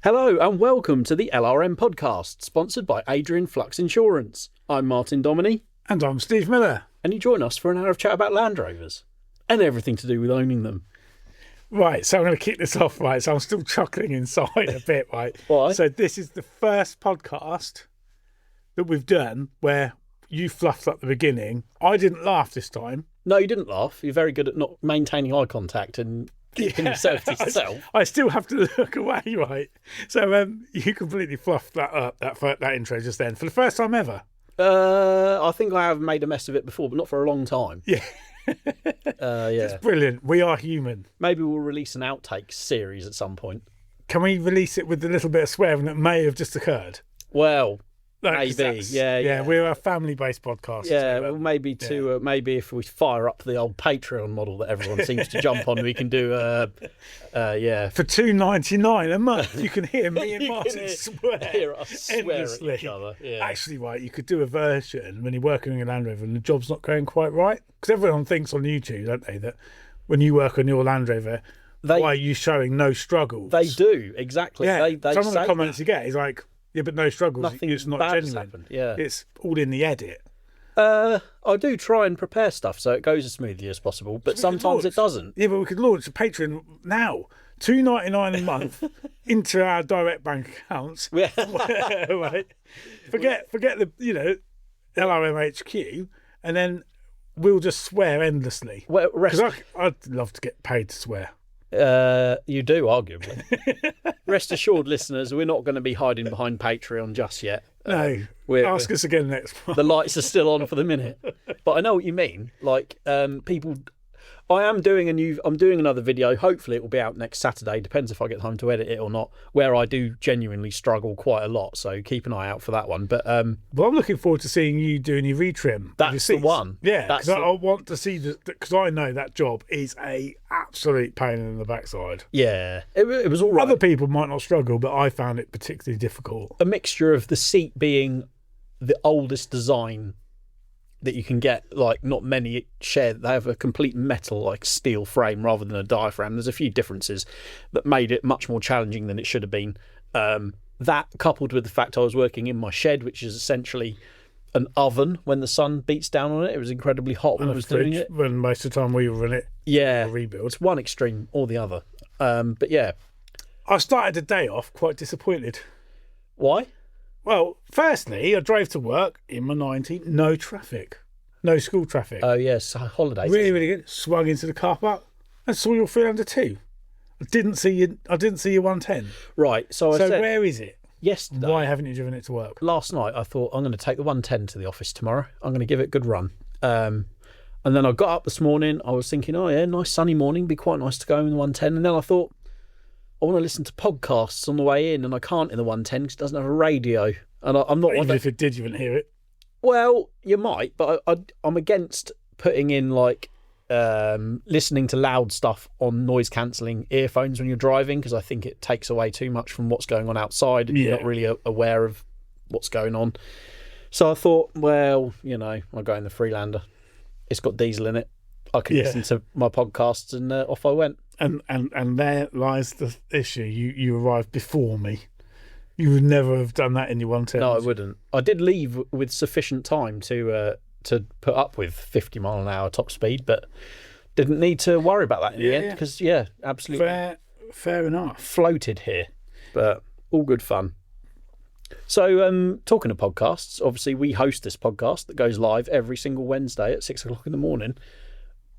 Hello and welcome to the LRM podcast, sponsored by Adrian Flux Insurance. I'm Martin Dominy. And I'm Steve Miller. And you join us for an hour of chat about Land Rovers and everything to do with owning them. Right, so I'm going to kick this off, right? So I'm still chuckling inside a bit, right? Why? So this is the first podcast that we've done where you fluffed up the beginning. I didn't laugh this time. No, you didn't laugh. You're very good at not maintaining eye contact and keeping yourself to yourself. I still have to look away, right? So you completely fluffed that up, that intro just then, for the first time ever. I think I have made a mess of it before, but not for a long time. Yeah. Yeah. It's brilliant. We are human. Maybe we'll release an outtakes series at some point. Can we release it with the little bit of swearing that may have just occurred? Well, No, maybe. Yeah. We're a family-based podcast. Yeah, so, well, maybe maybe if we fire up the old Patreon model that everyone seems to jump on, we can do for $2.99 a month, you can hear me and Martin hear us swear endlessly. at each other. Yeah. Actually, right, you could do a version when you're working in a Land Rover and the job's not going quite right, because everyone thinks on YouTube, don't they, that when you work on your Land Rover, why are you showing no struggles? They do, exactly. Yeah, they some of the say comments you get is like, yeah, but no struggles. Nothing It's not bad has genuine. happened. Yeah. It's all in the edit. I do try and prepare stuff so it goes as smoothly as possible, but sometimes it doesn't. Yeah, but we could launch a Patreon now. $2.99 a month into our direct bank accounts. Yeah. Right. Forget the LRM HQ, and then we'll just swear endlessly. Well, Because I'd love to get paid to swear. you do, arguably. Rest assured, listeners, we're not going to be hiding behind Patreon just yet. No, ask us again next month. The lights are still on for the minute, but I know what you mean. Like people, I'm doing another video. Hopefully, it will be out next Saturday. Depends if I get time to edit it or not. Where I do genuinely struggle quite a lot, so keep an eye out for that one. But well, I'm looking forward to seeing you doing your retrim. That's the one. Yeah, because I want to see because I know that job is a absolute pain in the backside. Yeah, it was all right. Other people might not struggle, but I found it particularly difficult. A mixture of the seat being the oldest design that you can get, like not many share. They have a complete metal, like steel frame rather than a diaphragm. There's a few differences that made it much more challenging than it should have been. That coupled with the fact I was working in my shed, which is essentially an oven when the sun beats down on it. It was incredibly hot when I was doing it. When most of the time we were in it. Yeah, rebuild. It's one extreme or the other. But yeah, I started the day off quite disappointed. Why? Well, firstly, I drove to work in my 90, no traffic, no school traffic. Oh yes, holidays. Really, really good. Swung into the car park and saw your 302. I didn't see your 110. Right. So where is it? Yesterday. Why haven't you driven it to work? Last night, I thought I'm going to take the 110 to the office tomorrow. I'm going to give it a good run. And then I got up this morning. I was thinking, oh yeah, nice sunny morning. Be quite nice to go in the 110. And then I thought, I want to listen to podcasts on the way in, and I can't in the 110 because it doesn't have a radio. And I'm not. Even if it did, you wouldn't hear it. Well, you might, but I'm against putting in like listening to loud stuff on noise cancelling earphones when you're driving, because I think it takes away too much from what's going on outside, and you're not really aware of what's going on. So I thought, well, I'll go in the Freelander. It's got diesel in it. I can listen to my podcasts, and off I went. And there lies the issue. You arrived before me. You would never have done that in your 110. No, I wouldn't. I did leave with sufficient time to put up with 50 mile an hour top speed, but didn't need to worry about that in the end because absolutely fair enough. Floated here, but all good fun. So talking of podcasts, obviously we host this podcast that goes live every single Wednesday at 6 o'clock in the morning.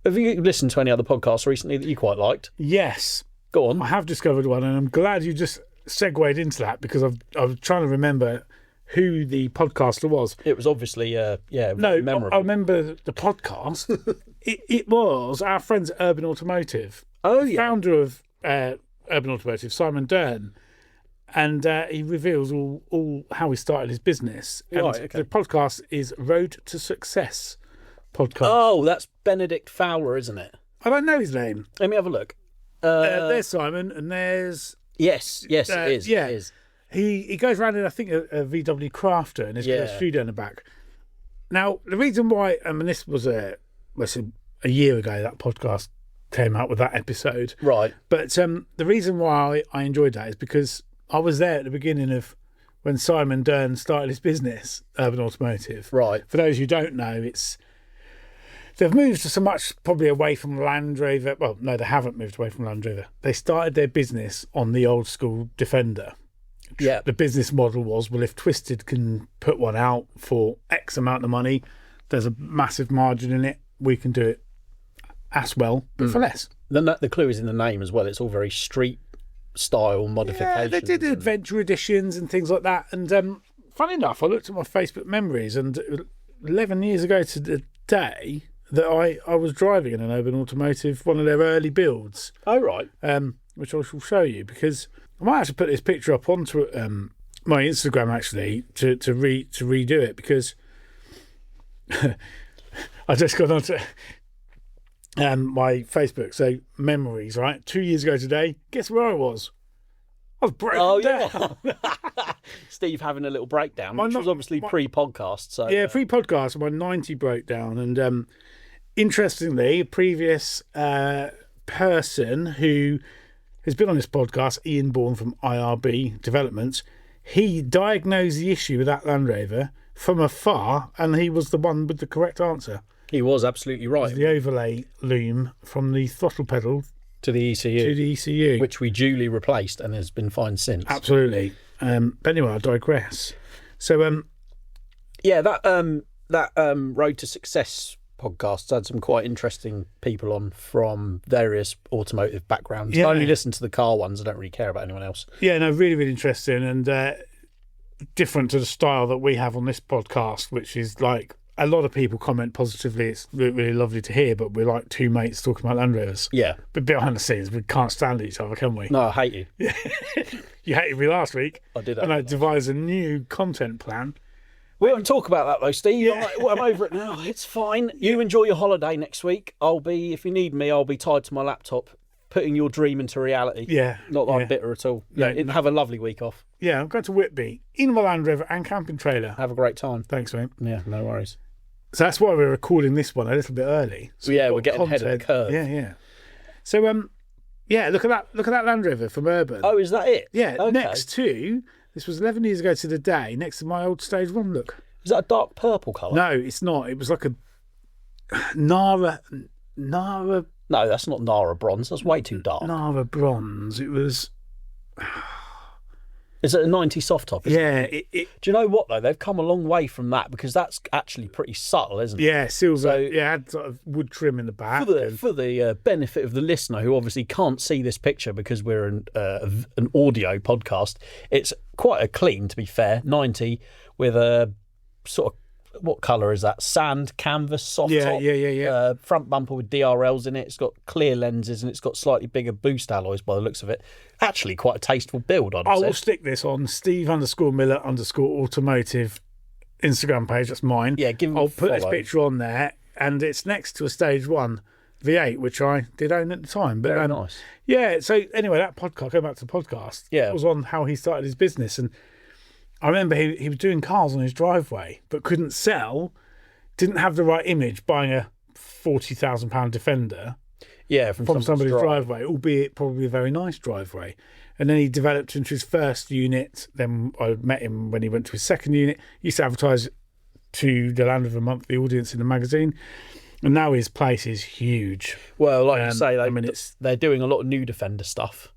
Have you listened to any other podcasts recently that you quite liked? Yes. Go on. I have discovered one, and I'm glad you just segued into that, because I was trying to remember who the podcaster was. It was obviously, memorable. I remember the podcast. it was our friends at Urban Automotive. Oh, yeah. Founder of Urban Automotive, Simon Dern. And he reveals all how he started his business. And right, okay. The podcast is Road to Success podcast. Oh, that's Benedict Fowler, isn't it? I don't know his name. Let me have a look. There's Simon, and there's... Yes, it is. Yeah. It is. He goes around in, I think, a VW Crafter, and he's got a studio in the back. Now, the reason why, this was a year ago, that podcast came out with that episode. Right. But the reason why I enjoyed that is because I was there at the beginning of when Simon Dern started his business, Urban Automotive. Right. For those who don't know, they've moved so much probably away from Land Rover. Well, no, they haven't moved away from Land Rover. They started their business on the old school Defender. Yeah. The business model was, well, if Twisted can put one out for X amount of money, there's a massive margin in it. We can do it as well, but for less. The clue is in the name as well. It's all very street style modifications. Yeah, they did adventure editions and things like that. And funny enough, I looked at my Facebook memories, and 11 years ago to the day that I was driving in an Urban Automotive, one of their early builds. Oh, right. Which I shall show you, because I might actually put this picture up onto my Instagram actually to redo it, because I just got onto my Facebook. So memories, right? 2 years ago today, guess where I was? I was broken down. Yeah. Steve having a little breakdown, which was obviously pre-podcast. So yeah, pre-podcast. My 90 broke down, and interestingly, a previous person who has been on this podcast, Ian Bourne from IRB Developments, he diagnosed the issue with that Land Rover from afar, and he was the one with the correct answer. He was absolutely right. The overlay loom from the throttle pedal to the ECU, which we duly replaced and has been fine since. Absolutely. But anyway, I digress. So, yeah, that Road to Success podcast had some quite interesting people on from various automotive backgrounds. Yeah. I only listen to the car ones. I don't really care about anyone else. Yeah, no, really, really interesting, and different to the style that we have on this podcast, which is like, a lot of people comment positively. It's really lovely to hear, but we're like two mates talking about Land Rovers. Yeah. But behind the scenes, we can't stand each other, can we? No, I hate you. You hated me last week. I did. And I devised a new content plan. We won't talk about that though, Steve. Yeah. I'm over it now. It's fine. You enjoy your holiday next week. If you need me, I'll be tied to my laptop, putting your dream into reality. Yeah. Not that I'm bitter at all. No, have a lovely week off. Yeah, I'm going to Whitby in my Land Rover and camping trailer. Have a great time. Thanks, mate. Yeah, no worries. So that's why we're recording this one a little bit early. So yeah, we're getting ahead of the curve. Yeah. So yeah, look at that Land Rover from Urban. Oh, is that it? Yeah. Okay. Next to, this was 11 years ago to the day, next to my old Stage 1 look. Is that a dark purple colour? No, it's not. It was like a Nara. No, that's not Nara bronze. That's way too dark. Nara bronze. It was. Is it a 90 soft top? Yeah. Do you know what though? They've come a long way from that, because that's actually pretty subtle, isn't it? Yeah, silver. So, had sort of wood trim in the back. For the benefit of the listener, who obviously can't see this picture because we're an audio podcast, it's quite a clean, to be fair, 90 with a sort of, what colour is that? Sand, canvas, soft top. Yeah. Front bumper with DRLs in it. It's got clear lenses and it's got slightly bigger boost alloys by the looks of it. Actually, quite a tasteful build, I'd say. I will stick this on Steve_Miller_automotive Instagram page. That's mine. Yeah, give him I'll put this picture on there, and it's next to a Stage 1 V8, which I did own at the time. But very nice. Yeah, so anyway, that podcast, going back to the podcast, was on how he started his business. And I remember he was doing cars on his driveway, but couldn't sell, didn't have the right image, buying a £40,000 Defender from somebody's driveway, albeit probably a very nice driveway. And then he developed into his first unit. Then I met him when he went to his second unit. He used to advertise to the Land Rover Monthly audience in the magazine. And now his place is huge. Well, like you say, they're doing a lot of new Defender stuff.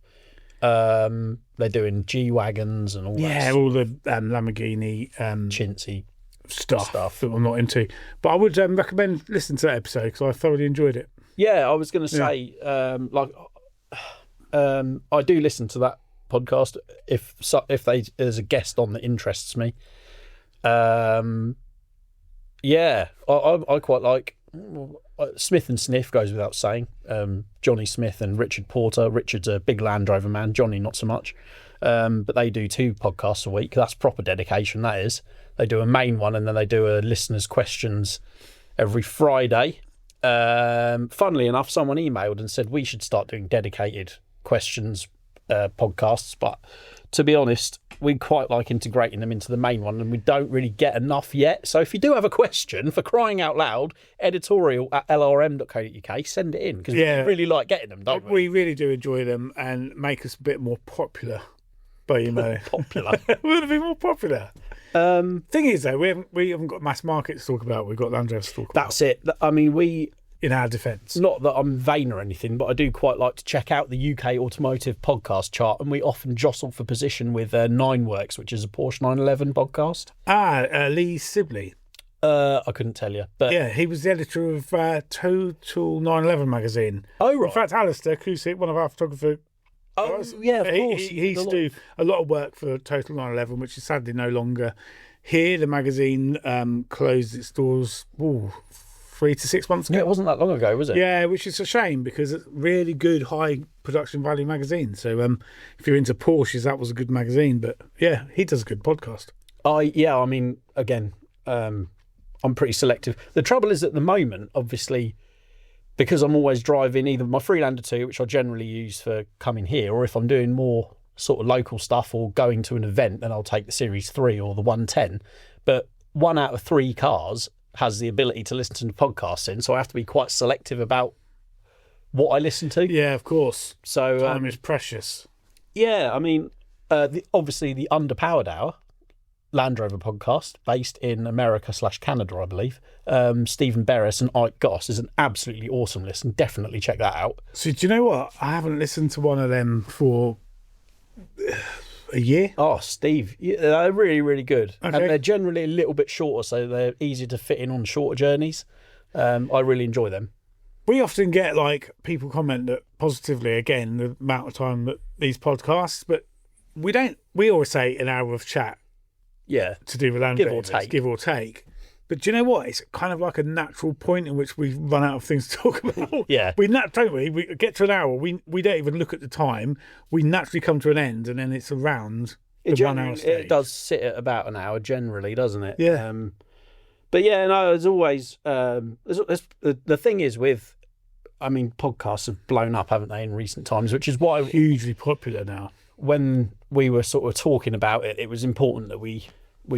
They're doing G-Wagons and all that. Yeah, all the Lamborghini chintzy stuff that I'm not into. But I would recommend listening to that episode, because I thoroughly enjoyed it. Yeah, I was going to say, I do listen to that podcast if there's a guest on that interests me. Yeah, I quite like Smith and Sniff, goes without saying. Johnny Smith and Richard Porter. Richard's a big Land Rover man. Johnny not so much. But they do 2 podcasts a week. That's proper dedication, that is. They do a main one, and then they do a listener's questions every Friday. Funnily enough, someone emailed and said we should start doing dedicated questions podcasts, but to be honest, we quite like integrating them into the main one, and we don't really get enough yet. So if you do have a question, for crying out loud, editorial@lrm.co.uk, send it in, because we really like getting them, don't we? We really do enjoy them, and make us a bit more popular by email. Popular. Would have been more popular. Thing is, though, we haven't got mass market to talk about. We've got Land Rovers to talk about. That's it. I mean, in our defence. Not that I'm vain or anything, but I do quite like to check out the UK automotive podcast chart, and we often jostle for position with Nineworks, which is a Porsche 911 podcast. Lee Sibley. I couldn't tell you, but yeah, he was the editor of Total 911 magazine. Oh, right. In fact, Alistair Cusick, one of our photographers. Oh, yeah, of course. He used to do a lot of work for Total 911, which is sadly no longer here. The magazine closed its doors 3 to 6 months ago. Yeah, it wasn't that long ago, was it? Yeah, which is a shame because it's really good, high production value magazine. So if you're into Porsches, that was a good magazine. But yeah, he does a good podcast. I mean, again, I'm pretty selective. The trouble is at the moment, obviously, because I'm always driving either my Freelander 2, which I generally use for coming here, or if I'm doing more sort of local stuff or going to an event, then I'll take the Series 3 or the 110. But 1 out of 3 cars has the ability to listen to the podcasts in, so I have to be quite selective about what I listen to. Yeah, of course. So time is precious. Yeah, I mean, obviously the Underpowered Hour, Land Rover podcast, based in America/Canada, I believe. Stephen Berris and Ike Goss is an absolutely awesome listen. Definitely check that out. So do you know what? I haven't listened to one of them for a year. Oh, Steve, they're really, really good. Okay. And they're generally a little bit shorter, so they're easier to fit in on shorter journeys. I really enjoy them. We often get people comment that positively, again, the amount of time that these podcasts, but we always say an hour of chat. Yeah. To do with Land Give Rovers, or take. Give or take. But do you know what? It's kind of like a natural point in which we run out of things to talk about. Yeah. We get to an hour, we don't even look at the time. We naturally come to an end, and then it's around the 1 hour stage. It does sit at about an hour generally, doesn't it? Yeah. But yeah, no, there's always... the thing is with... I mean, podcasts have blown up, haven't they, in recent times, which is why... Hugely popular now. When we were sort of talking about it, it was important that we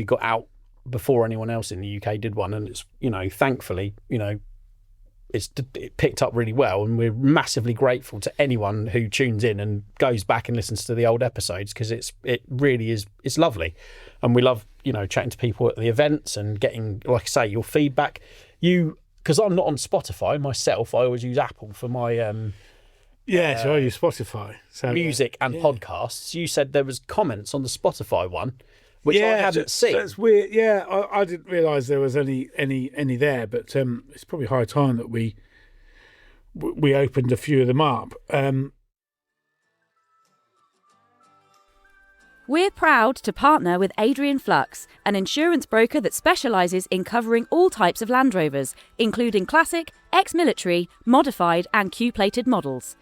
got out before anyone else in the UK did one, and it's thankfully it picked up really well, and we're massively grateful to anyone who tunes in and goes back and listens to the old episodes, because it really is, it's lovely, and we love chatting to people at the events and getting, like I say, your feedback. Because I'm not on Spotify myself, I always use Apple for my so I use Spotify. So, music and podcasts. You said there was comments on the Spotify one, which I hadn't seen. That's weird. Yeah, I didn't realise there was any there, but it's probably high time that we opened a few of them up. We're proud to partner with Adrian Flux, an insurance broker that specialises in covering all types of Land Rovers, including classic, ex-military, modified and Q-plated models.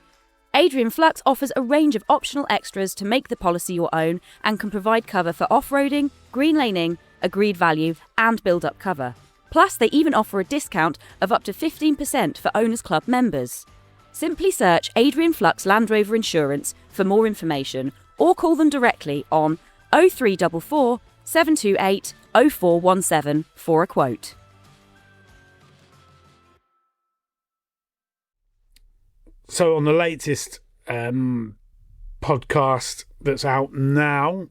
Adrian Flux offers a range of optional extras to make the policy your own and can provide cover for off-roading, green laning, agreed value and build-up cover. Plus, they even offer a discount of up to 15% for Owners Club members. Simply search Adrian Flux Land Rover Insurance for more information or call them directly on 0344 728 0417 for a quote. So on the latest podcast that's out now,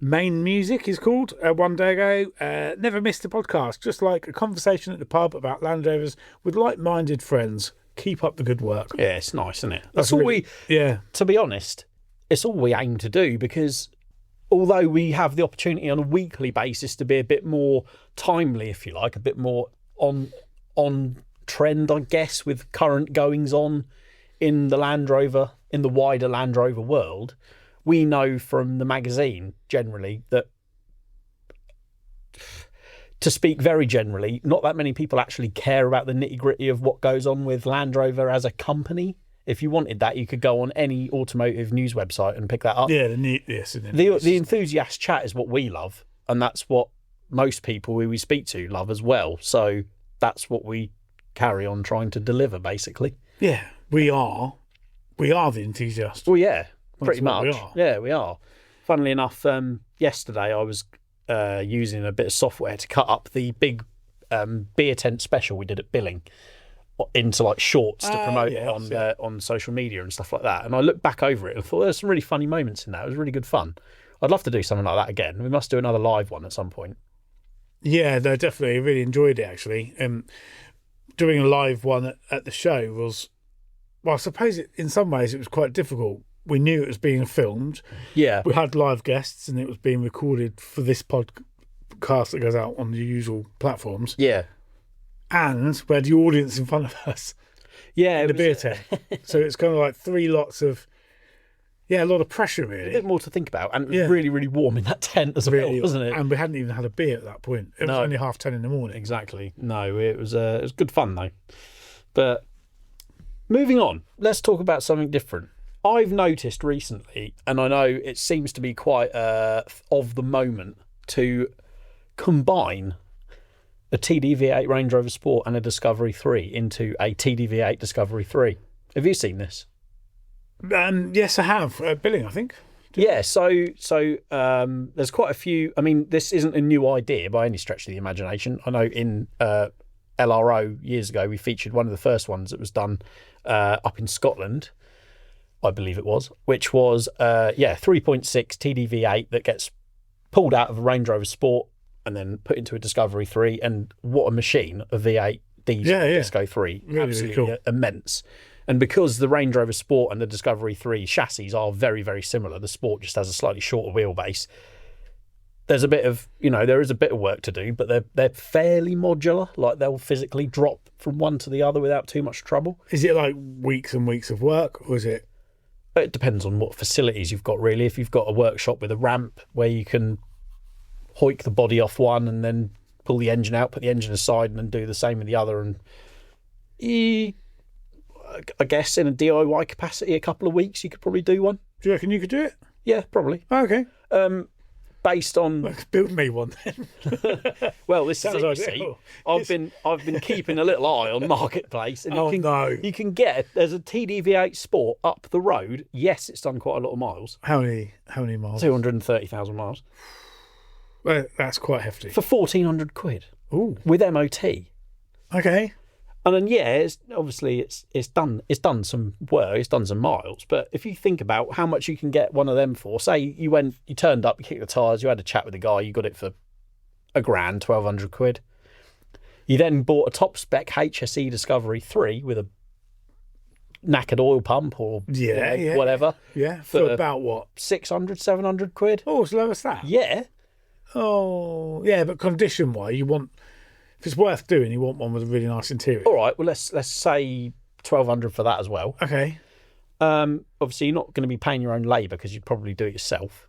Main Music is called, one day ago. Never missed a podcast, just like a conversation at the pub about Land Rovers with like-minded friends. Keep up the good work. Yeah, it's nice, isn't it? That's all we... Yeah. To be honest, it's all we aim to do, because although we have the opportunity on a weekly basis to be a bit more timely, if you like, a bit more on trend, I guess, with current goings on in the Land Rover, in the wider Land Rover world, we know from the magazine generally that, to speak very generally, not that many people actually care about the nitty-gritty of what goes on with Land Rover as a company. If you wanted that, you could go on any automotive news website and pick that up. Yeah, the enthusiast chat is what we love, and that's what most people who we speak to love as well. So that's what we carry on trying to deliver, basically. Yeah, we are the enthusiast. Well, yeah, pretty much. We are. Yeah, we are. Funnily enough, yesterday I was using a bit of software to cut up the big beer tent special we did at Billing into like shorts to promote it on social media and stuff like that. And I looked back over it and thought there's some really funny moments in that. It was really good fun. I'd love to do something like that again. We must do another live one at some point. Yeah, no, definitely. I really enjoyed it, actually. Doing a live one at the show was, well, I suppose in some ways it was quite difficult. We knew it was being filmed. Yeah. We had live guests and it was being recorded for this podcast that goes out on the usual platforms. Yeah. And we had the audience in front of us. Yeah. In the beer tent. So it's kind of like three lots of, a lot of pressure, really. A bit more to think about. And it was really, really warm in that tent as well, wasn't it? And we hadn't even had a beer at that point. It was only 10:30 in the morning. Exactly. No, it was good fun, though. But moving on, let's talk about something different. I've noticed recently, and I know it seems to be quite of the moment, to combine a TDV8 Range Rover Sport and a Discovery 3 into a TDV8 Discovery 3. Have you seen this? Yes, I have. Billing, I think. Yeah, so there's quite a few. I mean, this isn't a new idea by any stretch of the imagination. I know in LRO years ago, we featured one of the first ones that was done up in Scotland, I believe it was, which was 3.6 TDV8 that gets pulled out of a Range Rover Sport and then put into a Discovery 3. And what a machine, a V8 Disco 3. Really, absolutely really cool. Immense. And because the Range Rover Sport and the Discovery 3 chassis are very, very similar, the Sport just has a slightly shorter wheelbase. There's a bit of, there is a bit of work to do, but they're fairly modular. Like they'll physically drop from one to the other without too much trouble. Is it like weeks and weeks of work, or is it? It depends on what facilities you've got, really. If you've got a workshop with a ramp where you can hoik the body off one and then pull the engine out, put the engine aside, and then do the same with the other, and I guess in a DIY capacity, a couple of weeks, you could probably do one. Do you reckon you could do it? Yeah, probably. Oh, okay. Based on build me one then. Well, this is it, see. I've been keeping a little eye on Marketplace, and you can get there's a TDV8 Sport up the road. Yes, it's done quite a lot of miles. How many miles? 230,000 miles. Well, that's quite hefty. For £1,400. Ooh. With MOT. Okay. And then it's done some work, it's done some miles. But if you think about how much you can get one of them for, say you turned up, you kicked the tyres, you had a chat with the guy, you got it for £1,000, £1,200. You then bought a top spec HSE Discovery 3 with a knackered oil pump or whatever. Yeah. For about what? £600, £700. Oh, as low as that? Yeah. Oh, yeah, but condition wise, if it's worth doing, you want one with a really nice interior. All right, well, let's say £1,200 for that as well. Okay. Obviously, you're not going to be paying your own labour because you'd probably do it yourself.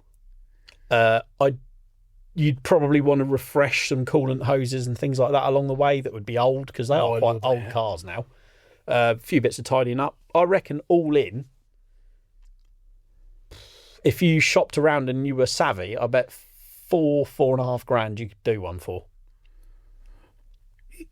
You'd probably want to refresh some coolant hoses and things like that along the way that would be old, because they are quite old cars now. A few bits of tidying up. I reckon all in, if you shopped around and you were savvy, I bet £4,500 you could do one for.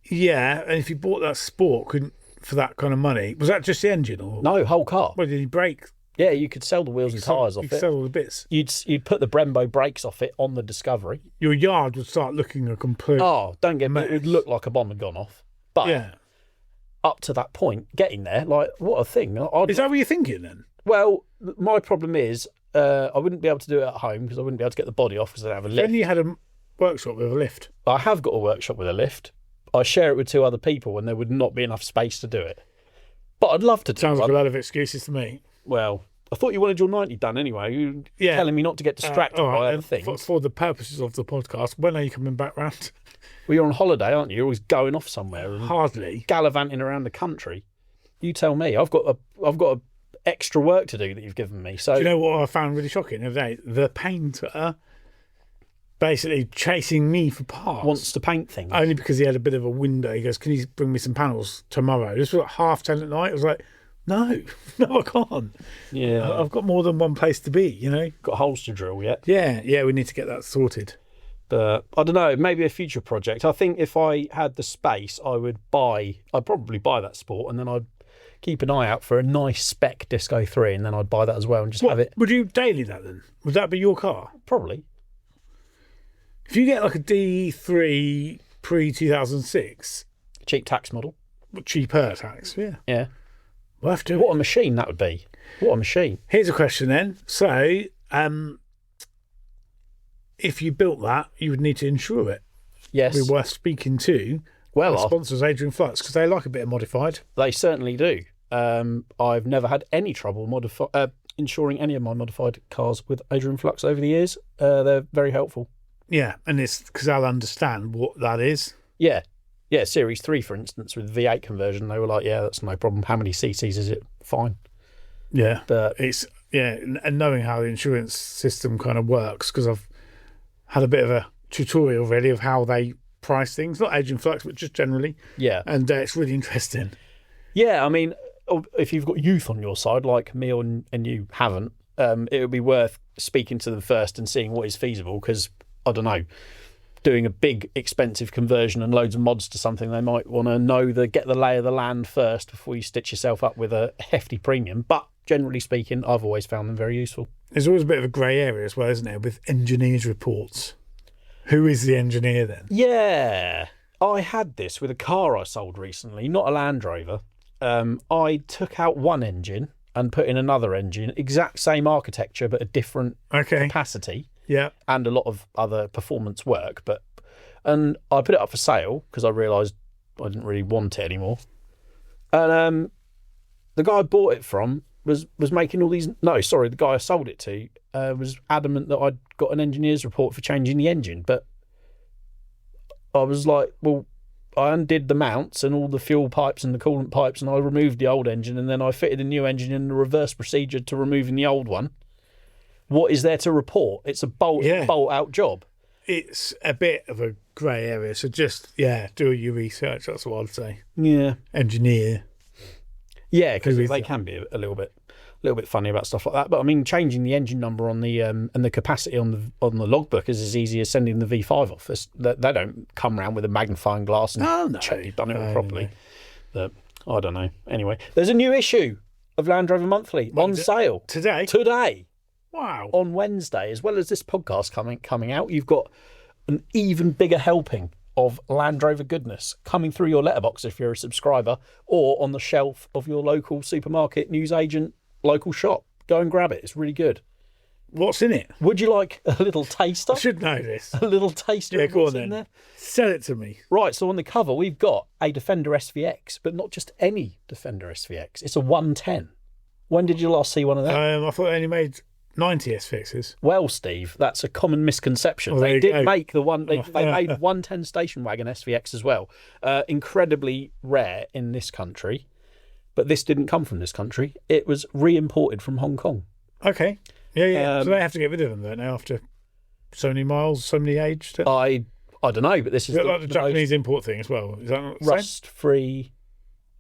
Yeah, and if you bought that Sport for that kind of money, was that just the engine or no, whole car? Well, did he brake? Yeah, you could sell the wheels and tyres off it. Sell all the bits. You'd put the Brembo brakes off it on the Discovery. Your yard would start looking a complete. Oh, don't get me. It would look like a bomb had gone off. But up to that point, getting there, like what a thing! Is that what you're thinking then? Well, my problem is I wouldn't be able to do it at home because I wouldn't be able to get the body off because I don't have a lift. Then you had a workshop with a lift. I have got a workshop with a lift. I share it with two other people and there would not be enough space to do it. But I'd love to do it. Sounds like a lot of excuses to me. Well, I thought you wanted your 90 done anyway. You're telling me not to get distracted by other things. For the purposes of the podcast, when are you coming back round? Well, you're on holiday, aren't you? You're always going off somewhere. And hardly. Gallivanting around the country. You tell me. I've got a extra work to do that you've given me. So do you know what I found really shocking the other day? The painter basically chasing me for parts. Wants to paint things. Only because he had a bit of a window. He goes, can you bring me some panels tomorrow? This was like 10:30 at night. I was like, no, I can't. Yeah. I've got more than one place to be, you know. Got holes to drill yet? Yeah, we need to get that sorted. But I don't know, maybe a future project. I think if I had the space, I'd probably buy that Sport, and then I'd keep an eye out for a nice spec Disco 3, and then I'd buy that as well and just have it. Would you daily that then? Would that be your car? Probably. If you get like a D3 pre-2006... cheap tax model. cheaper tax. Yeah. Yeah. We'll have to. What a machine that would be. What a machine. Here's a question then. So, if you built that, you would need to insure it. Yes. It'd be worth speaking to our sponsors, Adrian Flux, because they like a bit of modified. They certainly do. I've never had any trouble insuring any of my modified cars with Adrian Flux over the years. They're very helpful. Yeah, and it's because they'll understand what that is. Yeah. Yeah, Series 3, for instance, with V8 conversion, they were like, yeah, that's no problem. How many cc's is it? Fine. Yeah. But it's, and knowing how the insurance system kind of works, because I've had a bit of a tutorial really of how they price things, not Adrian Flux, but just generally. Yeah. And it's really interesting. Yeah, I mean, if you've got youth on your side, like me and you haven't, it would be worth speaking to them first and seeing what is feasible, because, I don't know, doing a big expensive conversion and loads of mods to something, they might want to get the lay of the land first before you stitch yourself up with a hefty premium. But generally speaking, I've always found them very useful. There's always a bit of a grey area as well, isn't there, with engineers' reports? Who is the engineer then? Yeah, I had this with a car I sold recently, not a Land Rover. I took out one engine and put in another engine, exact same architecture but a different capacity. Yeah. And a lot of other performance work, and I put it up for sale because I realised I didn't really want it anymore. And the guy I bought it from was making all these. No, sorry, the guy I sold it to was adamant that I'd got an engineer's report for changing the engine, but I was like, well, I undid the mounts and all the fuel pipes and the coolant pipes, and I removed the old engine, and then I fitted a new engine in the reverse procedure to removing the old one. What is there to report? It's a bolt out job. It's a bit of a grey area, so just do your research. That's what I'd say. Yeah, engineer. Yeah, because they can be a little bit funny about stuff like that. But I mean, changing the engine number on the and the capacity on the logbook is as easy as sending the V5 off. They don't come around with a magnifying glass and check you've done it properly. But I don't know. Anyway, there's a new issue of Land Rover Monthly on sale today. Wow. On Wednesday, as well as this podcast coming out, you've got an even bigger helping of Land Rover goodness coming through your letterbox if you're a subscriber, or on the shelf of your local supermarket, newsagent, local shop. Go and grab it. It's really good. What's in it? Would you like a little taster? I should know this. A little taster of what's in there? Sell it to me. Right, so on the cover, we've got a Defender SVX, but not just any Defender SVX. It's a 110. When did you last see one of them? I thought they only made 90 S-Fixes. Well, Steve, that's a common misconception. Well, they did make the one. They made 110 station wagon SVX as well. Incredibly rare in this country, but this didn't come from this country. It was re-imported from Hong Kong. Okay. Yeah. So they have to get rid of them, don't they, after so many miles, so many aged? I don't know, but this is like the Japanese import thing as well. Is that not the same? Rust-free?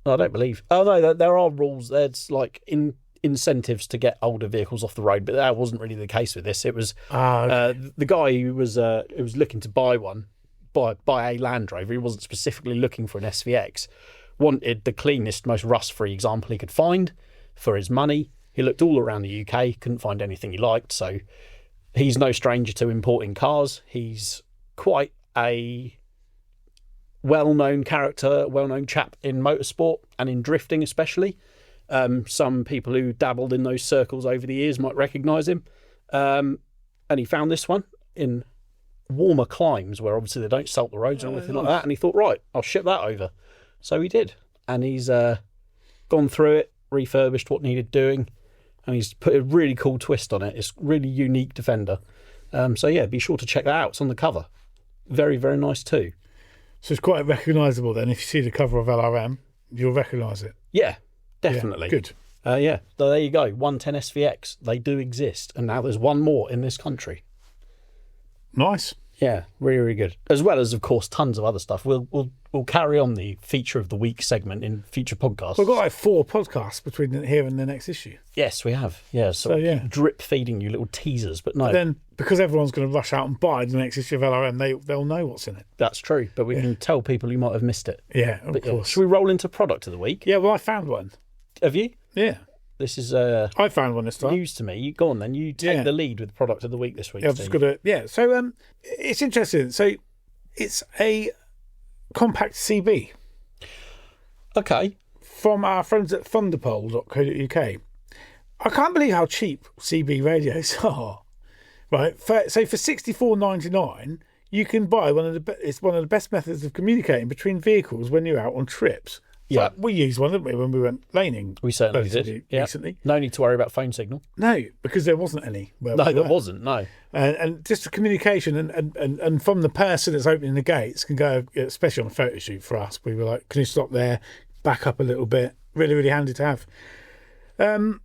I don't believe. Oh no, there are rules. There's like incentives to get older vehicles off the road, but that wasn't really the case with this. It was the guy who was looking to buy a Land Rover. He wasn't specifically looking for an SVX. Wanted the cleanest, most rust-free example he could find for his money. He looked all around the UK, couldn't find anything he liked. So he's no stranger to importing cars. He's quite a well-known character, well-known chap in motorsport and in drifting especially. Some people who dabbled in those circles over the years might recognise him. And he found this one in warmer climes where obviously they don't salt the roads or anything like that. And he thought, right, I'll ship that over. So he did. And he's gone through it, refurbished what needed doing, and he's put a really cool twist on it. It's a really unique Defender. So yeah, be sure to check that out. It's on the cover. Very, very nice too. So it's quite recognisable then. If you see the cover of LRM, you'll recognise it. Yeah. Definitely. Yeah, good. Yeah, so there you go. 110 SVX. They do exist. And now there's one more in this country. Nice. Yeah, really, really good. As well as, of course, tons of other stuff. We'll carry on the feature of the week segment in future podcasts. We've got like 4 podcasts between here and the next issue. Yes, we have. Yeah, so yeah. Drip feeding you little teasers, but no. But then, because everyone's going to rush out and buy the next issue of LRM, they'll know what's in it. That's true, but we can tell people who might have missed it. Yeah, of course. Should we roll into product of the week? Yeah, well, I found one. Have you? Yeah. This is I found one this time. News to me. Go on then. You take the lead with product of the week this week. Yeah, I've just got to. Yeah. So it's interesting. So it's a compact CB. Okay. From our friends at thunderpole.co.uk. I can't believe how cheap CB radios are. Right, so for $64.99, you can buy it's one of the best methods of communicating between vehicles when you're out on trips. Yeah, like we used one, didn't we, when we went laning? We certainly did. Recently. No need to worry about phone signal. No, because there wasn't any. No, there wasn't. No, and just the communication and from the person that's opening the gates can go, especially on a photo shoot for us. We were like, "Can you stop there? Back up a little bit." Really, really handy to have. The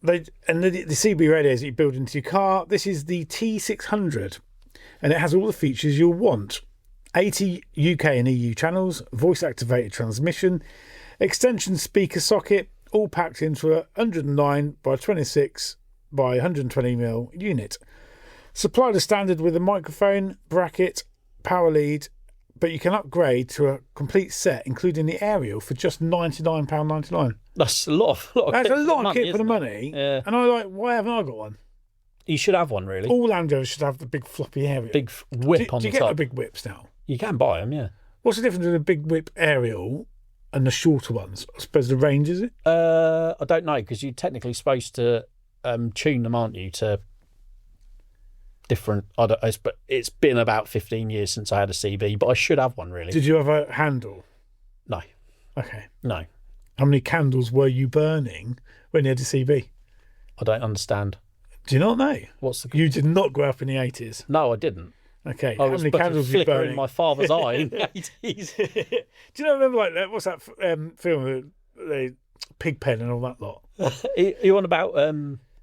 CB radios that you build into your car. This is the T600, and it has all the features you'll want. 80 UK and EU channels, voice-activated transmission, extension speaker socket, all packed into a 109 by 26 by 120mm unit. Supplied as standard with a microphone, bracket, power lead, but you can upgrade to a complete set, including the aerial, for just £99.99. That's a lot of That's kit a lot of kit for the isn't money. Yeah. And I'm like, why haven't I got one? You should have one, really. All Land Rovers should have the big floppy aerial. Big whip on do the you top. get the big whips now? You can buy them, yeah. What's the difference between a big whip aerial and the shorter ones? I suppose the range, is it? I don't know, because you're technically supposed to tune them, aren't you, to different... But it's been about 15 years since I had a CB, but I should have one, really. Did you have a handle? No. Okay. No. How many candles were you burning when you had a CB? I don't understand. Do you not know? What's the... You did not grow up in the 80s. No, I didn't. Okay. I How was many but candles were you flicker burning? in my father's eye in the 80s. Do you know, remember, like, what's that film, the Pigpen and all that lot? You on about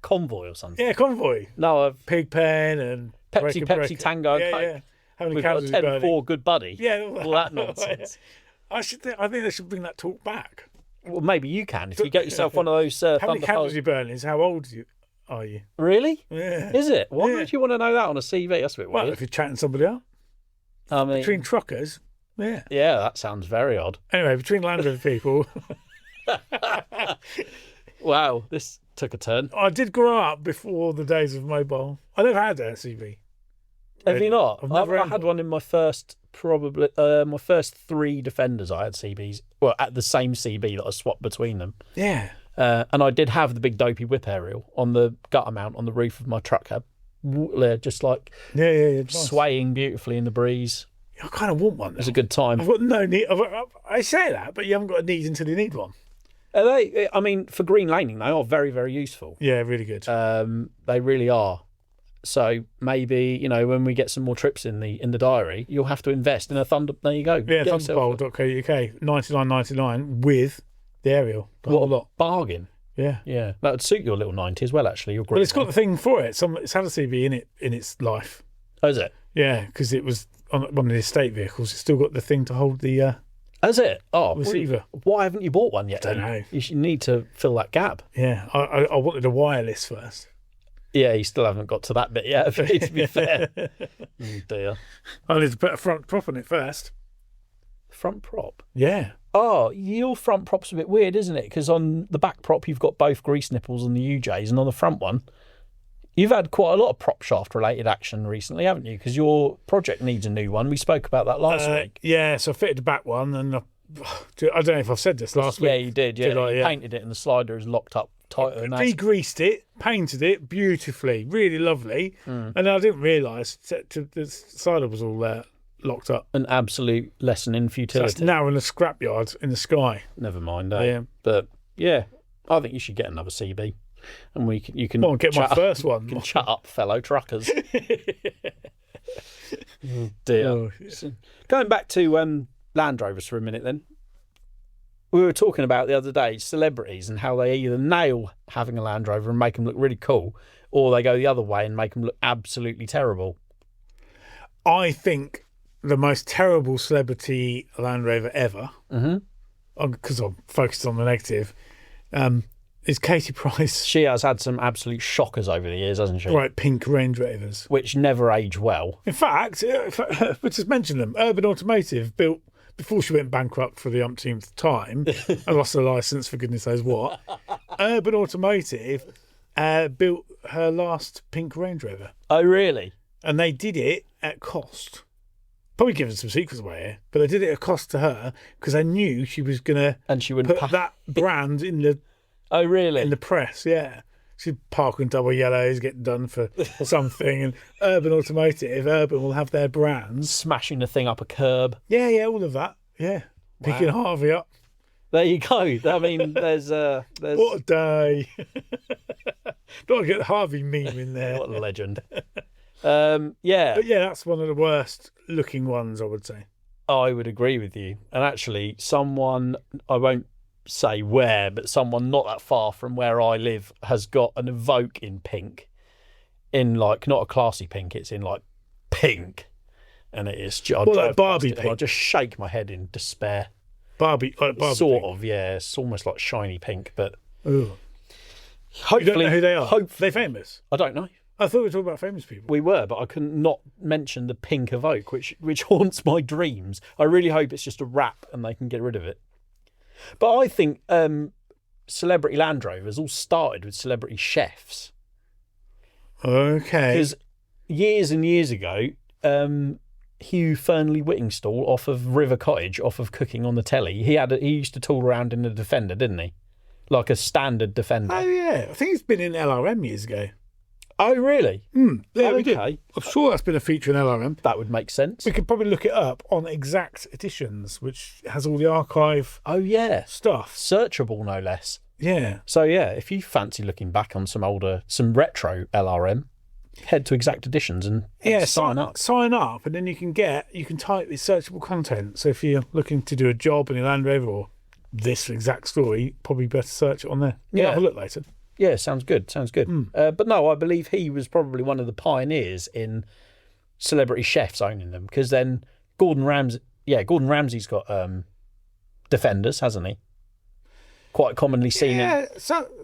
Convoy or something? Yeah, Convoy. No, I've Pigpen and Pepsi Tango. Yeah. How many We've got a candles were you burning? 10-4 good buddy. Yeah, all that nonsense. I think they should bring that talk back. Well, maybe you can if you get yourself one of those. How many candles you burning is how old are you? Really? Yeah. Is it? Why Yeah. would you want to know that on a CV? That's a bit Well, weird. if you're chatting somebody up. I mean, Between truckers. Yeah. yeah, that sounds very odd. Anyway, between Land Rover people. Wow, this took a turn. I did grow up before the days of mobile. I never had a CB. Have you not? I had one in my first, probably, my first 3 Defenders. I had CBs. Well, at the same CB that I swapped between them. Yeah. And I did have the big dopey whip aerial on the gutter mount on the roof of my truck cab. Just like Nice. swaying beautifully in the breeze. I kind of want one. It was a good time. I've got no need. I say that, but you haven't got a need until you need one. They, I mean, for green laning, they are very, very useful. Yeah, really good. They really are. So maybe, when we get some more trips in the diary, you'll have to invest in a Thunder. There you go. Yeah, thunderpole.co.uk, $99.99 with the aerial. What a lot. Bargain. Yeah. Yeah. That would suit your little 90 as well, actually. Your Well, it's got the thing for it. It's had a CB in its life. Oh, is it? Yeah, because it was on one of the estate vehicles. It's still got the thing to hold the Has it? Oh, receiver. Why haven't you bought one yet? Don't know. You need to fill that gap. Yeah, I wanted a wireless first. Yeah, you still haven't got to that bit yet, to be fair. Oh, dear. I need to put a front prop on it first. Front prop? Yeah. Oh, your front prop's a bit weird, isn't it? Because on the back prop, you've got both grease nipples on the UJs, and on the front one, you've had quite a lot of prop shaft-related action recently, haven't you? Because your project needs a new one. We spoke about that last week. Yeah, so I fitted the back one, and I don't know if I've said this last week. Yeah, you did. Yeah, I? You painted it, and the slider is locked up tighter than that. Degreased it, painted it beautifully, really lovely, and I didn't realise the slider was all locked up. An absolute lesson in So futility. it's now in a scrapyard in the sky. Never mind, Yeah. But yeah, I think you should get another CB, and you can. Well, I'll get my first You one. can shut up, fellow truckers. Oh, dear. Oh, yeah. Going back to Land Rovers for a minute, then. We were talking about the other day celebrities and how they either nail having a Land Rover and make them look really cool, or they go the other way and make them look absolutely terrible. I think the most terrible celebrity Land Rover ever, because I'm focused on the negative, is Katie Price. She has had some absolute shockers over the years, hasn't she? Right, pink Range Rovers. Which never age well. In fact, we just mentioned them. Urban Automotive built, before she went bankrupt for the umpteenth time, and lost her licence for goodness knows what, Urban Automotive built her last pink Range Rover. Oh, really? And they did it at cost. Probably giving some secrets away here, but they did it at cost to her because they knew she was going to and she wouldn't put that brand in the in the press. Yeah, she'd park on double yellows, get done for something, and Urban Automotive, Urban will have their brands smashing the thing up a curb. Yeah, all of that. Yeah, picking Harvey up. There you go. I mean, there's what a day. Don't get the Harvey meme in there. What a legend. But yeah, that's one of the worst looking ones, I would say. I would agree with you. And actually, someone, I won't say where, but someone not that far from where I live has got an Evoque in pink. In like, not a classy pink, it's in like pink. And it is just... like Barbie pink? I just shake my head in despair. Barbie sort pink. of, yeah. It's almost like shiny pink, but... Ooh. Hopefully, you don't know who they are? Hopefully, are they famous? I don't know. I thought we were talking about famous people. We were, but I couldn't not mention the pink Evoque, which haunts my dreams. I really hope it's just a wrap and they can get rid of it. But I think celebrity Land Rovers all started with celebrity chefs. Okay. Because years and years ago, Hugh Fernley Whittingstall off of River Cottage, off of Cooking on the Telly, he used to tool around in a Defender, didn't he? Like a standard Defender. Oh, yeah. I think he's been in LRM years ago. Oh, really? Yeah, we did. Okay. I'm sure that's been a feature in LRM. That would make sense. We could probably look it up on Exact Editions, which has all the archive stuff. Searchable, no less. Yeah. So, yeah, if you fancy looking back on some retro LRM, head to Exact Editions and sign up. Sign up, and then you can type the searchable content. So if you're looking to do a job in your Land Rover or this exact story, probably better search it on there. Yeah, have a look later. Yeah, sounds good. But no, I believe he was probably one of the pioneers in celebrity chefs owning them, because then Gordon Ramsay's got Defenders, hasn't he? Quite commonly seen him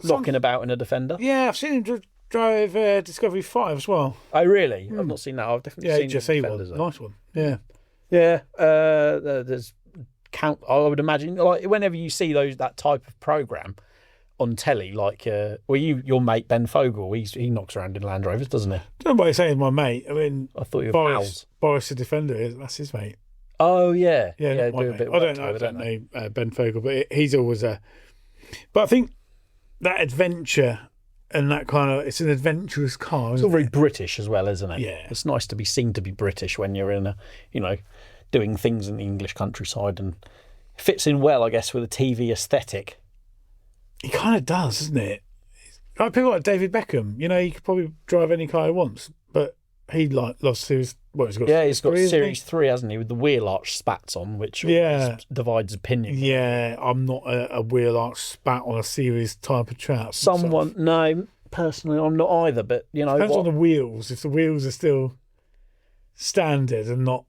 knocking about in a Defender. Yeah, I've seen him drive Discovery 5 as well. Oh, really? I've not seen that. I've definitely seen Defenders. Nice one. Yeah. Yeah. There's I would imagine, like, whenever you see that type of programme on telly, like your mate Ben Fogle, he knocks around in Land Rovers, doesn't he? Don't know why you're saying my mate. I mean, I thought you were pals. Boris the Defender, that's his mate. Oh yeah, yeah. Do a bit I don't know Ben Fogle, but he's always a. But I think that adventure and that kind of, it's an adventurous car. It's all very British as well, isn't it? Yeah, it's nice to be seen to be British when you're in doing things in the English countryside, and fits in well, I guess, with a TV aesthetic. It kind of does, doesn't it? Like people like David Beckham, he could probably drive any car he wants, but he loves Series. He's got Series 3, hasn't he, with the wheel arch spats on, which divides opinion. Yeah, I'm not a wheel arch spat on a Series type of trap. No, personally, I'm not either. But depends on the wheels. If the wheels are still standard and not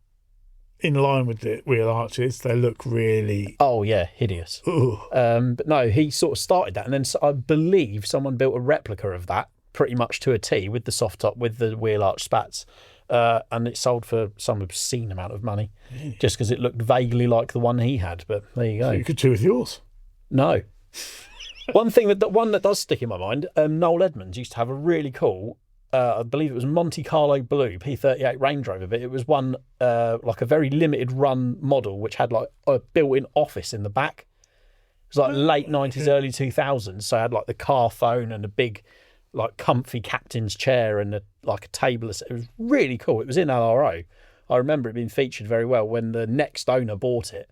in line with the wheel arches, they look really... Oh, yeah, hideous. But no, he sort of started that, and then I believe someone built a replica of that, pretty much to a T, with the soft top, with the wheel arch spats, and it sold for some obscene amount of money, just because it looked vaguely like the one he had, but there you go. So you could do with yours. No. one that does stick in my mind, Noel Edmonds used to have a really cool... I believe it was Monte Carlo Blue P38 Range Rover, but it was one like a very limited run model which had like a built-in office in the back. It was like late 90s, early 2000s, so it had like the car phone and a big like comfy captain's chair and a table. It was really cool. It was in LRO. I remember it being featured very well when the next owner bought it.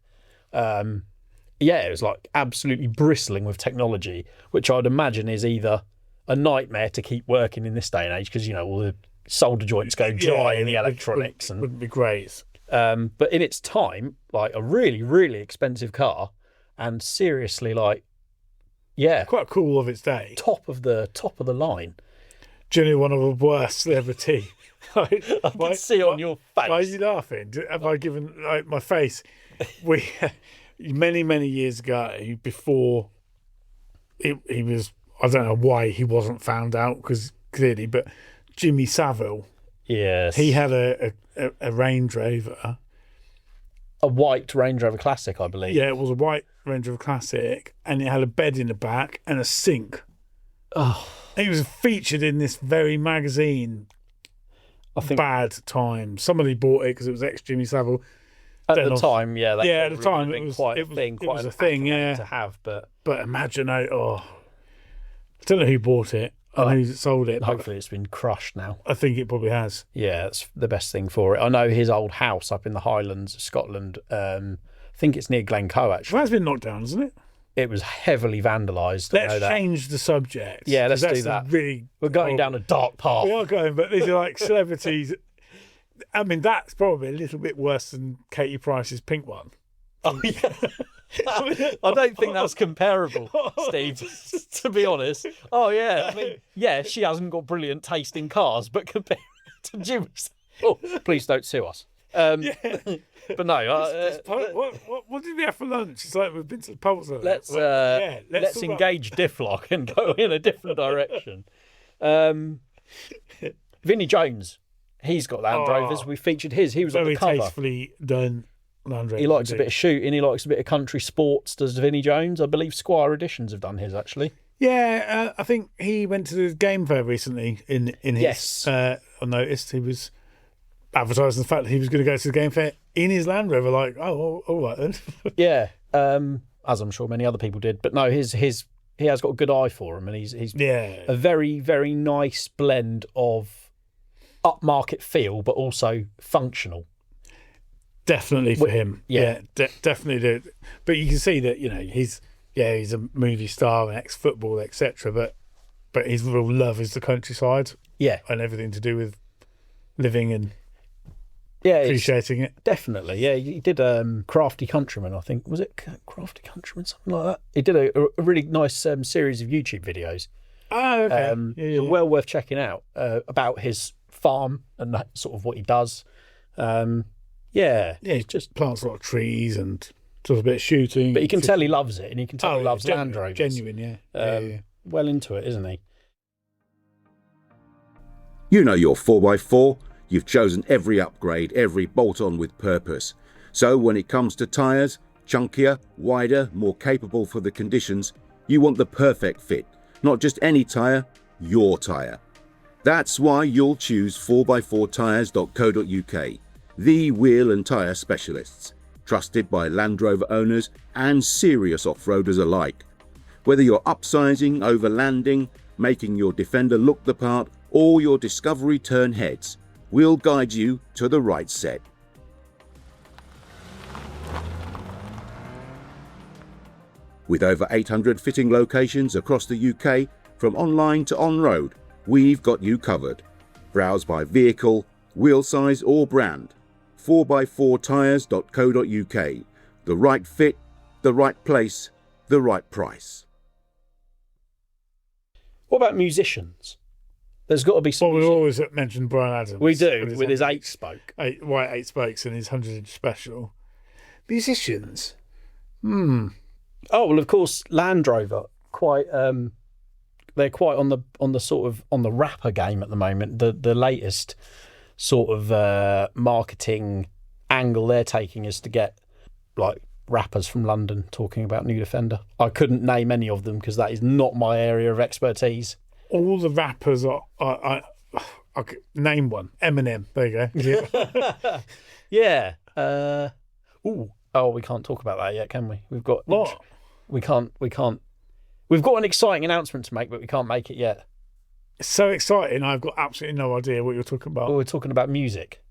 It was like absolutely bristling with technology, which I'd imagine is either a nightmare to keep working in this day and age, because all the solder joints go dry in the electronics, and wouldn't be great. But in its time, like a really, really expensive car, and seriously, quite cool of its day. Top of the line. Genuinely one of the worst celebrity. I can see on your face. Why are you laughing? Have I given my face? We many, many years ago, before he was. I don't know why he wasn't found out, because clearly, but Jimmy Savile, yes, he had a Range Rover, a white Range Rover Classic, I believe. Yeah, it was a white Range Rover Classic, and it had a bed in the back and a sink. Oh, and he was featured in this very magazine. bad time. Somebody bought it because it was ex-Jimmy Savile. At the time, yeah. At the time, it was quite a thing. It was a thing, yeah. To have, but imagine, I don't know who bought it and who sold it. Hopefully it's been crushed now. I think it probably has. Yeah, that's the best thing for it. I know his old house up in the Highlands of Scotland, I think it's near Glencoe, actually. Well, that's been knocked down, hasn't it? It was heavily vandalised. Let's change the subject. Yeah, let's do that. We're going down a dark path. We are going, but these are like celebrities. I mean, that's probably a little bit worse than Katie Price's pink one. Oh, yeah. I don't think that's comparable, Steve, to be honest. Oh, yeah. I mean, yeah, she hasn't got brilliant taste in cars, but compared to Jimmy's... Oh, please don't sue us. But no. What did we have for lunch? It's like we've been to the pub. Let's engage Difflock and go in a different direction. Vinnie Jones, he's got Land Rovers. We featured his. He was on the cover. Very tastefully done Land Rovers. He likes a bit of shooting. He likes a bit of country sports. Does Vinnie Jones? I believe Squire Editions have done his, actually. Yeah, I think he went to the game fair recently in his... Yes. I noticed he was advertising the fact that he was going to go to the game fair in his Land Rover, like, all right then. Yeah, as I'm sure many other people did. But no, he has got a good eye for him, and he's a very, very nice blend of upmarket feel, but also functional. Definitely for him. Yeah, definitely do. But you can see that, he's a movie star and ex-football, etc. But his real love is the countryside. Yeah. And everything to do with living and appreciating it. Definitely, yeah. He did Crafty Countryman, I think. Was it Crafty Countryman, something like that? He did a really nice series of YouTube videos. Oh, okay. Well worth checking out about his farm and that sort of what he does. He just plants a lot of trees and does a bit of shooting. But you can tell he loves it, and you can tell he loves Land Rovers. Genuine, yeah. Well into it, isn't he? You know your 4x4. You've chosen every upgrade, every bolt-on with purpose. So when it comes to tyres, chunkier, wider, more capable for the conditions, you want the perfect fit. Not just any tyre, your tyre. That's why you'll choose 4x4tyres.co.uk, the wheel and tyre specialists, trusted by Land Rover owners and serious off-roaders alike. Whether you're upsizing, overlanding, making your Defender look the part, or your Discovery turn heads, we'll guide you to the right set. With over 800 fitting locations across the UK, from online to on-road, we've got you covered. Browse by vehicle, wheel size or brand. 4x4tyres.co.uk. The right fit, the right place, the right price. What about musicians? There's got to be some. Well, we always mention Brian Adams. We do, with his 8-spoke. White 8 spokes and his 100-inch special. Musicians? Oh, well, of course, Land Rover, they're quite on the sort of on the rapper game at the moment. The latest sort of marketing angle they're taking is to get like rappers from London talking about new Defender. I couldn't name any of them because that is not my area of expertise. All the rappers I could name one. Eminem. There you go. Yeah. We can't talk about that yet, can we? We've got what? We can't. We've got an exciting announcement to make, but we can't make it yet. It's so exciting. I've got absolutely no idea what you're talking about. Well, we're talking about music.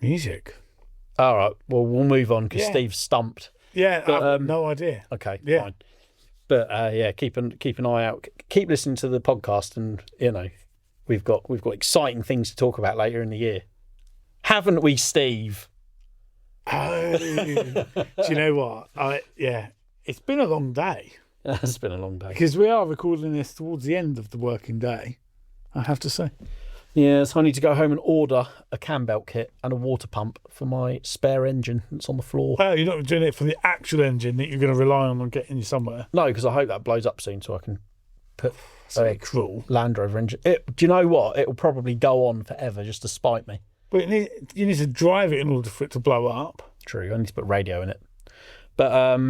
Music. All right. Well, we'll move on because Steve's stumped. Yeah, but, I've no idea. Okay. Yeah. Fine. But keep an eye out. Keep listening to the podcast, and we've got exciting things to talk about later in the year, haven't we, Steve? Oh, do you know what? It's been a long day. It's been a long day because we are recording this towards the end of the working day, I have to say. Yeah, so I need to go home and order a cam belt kit and a water pump for my spare engine that's on the floor. Oh, you're not doing it for the actual engine that you're going to rely on getting you somewhere? No, because I hope that blows up soon so I can put a cruel Land Rover engine. Do you know what? It'll probably go on forever just to spite me. But you need to drive it in order for it to blow up. True, I need to put radio in it. But,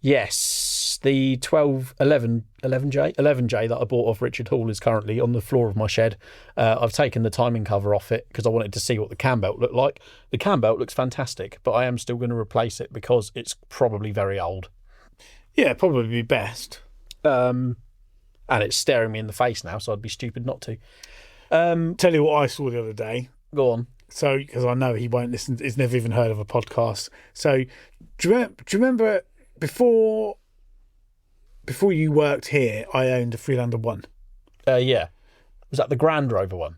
yes, Yes, the 11J that I bought off Richard Hall is currently on the floor of my shed. I've taken the timing cover off it because I wanted to see what the cam belt looked like. The cam belt looks fantastic, but I am still going to replace it because it's probably very old. Yeah, probably be best. And it's staring me in the face now, so I'd be stupid not to. Tell you what I saw the other day. Go on. So, because I know he won't listen, he's never even heard of a podcast. So, do you remember before you worked here, I owned a Freelander 1? Yeah. Was that the Land Rover one?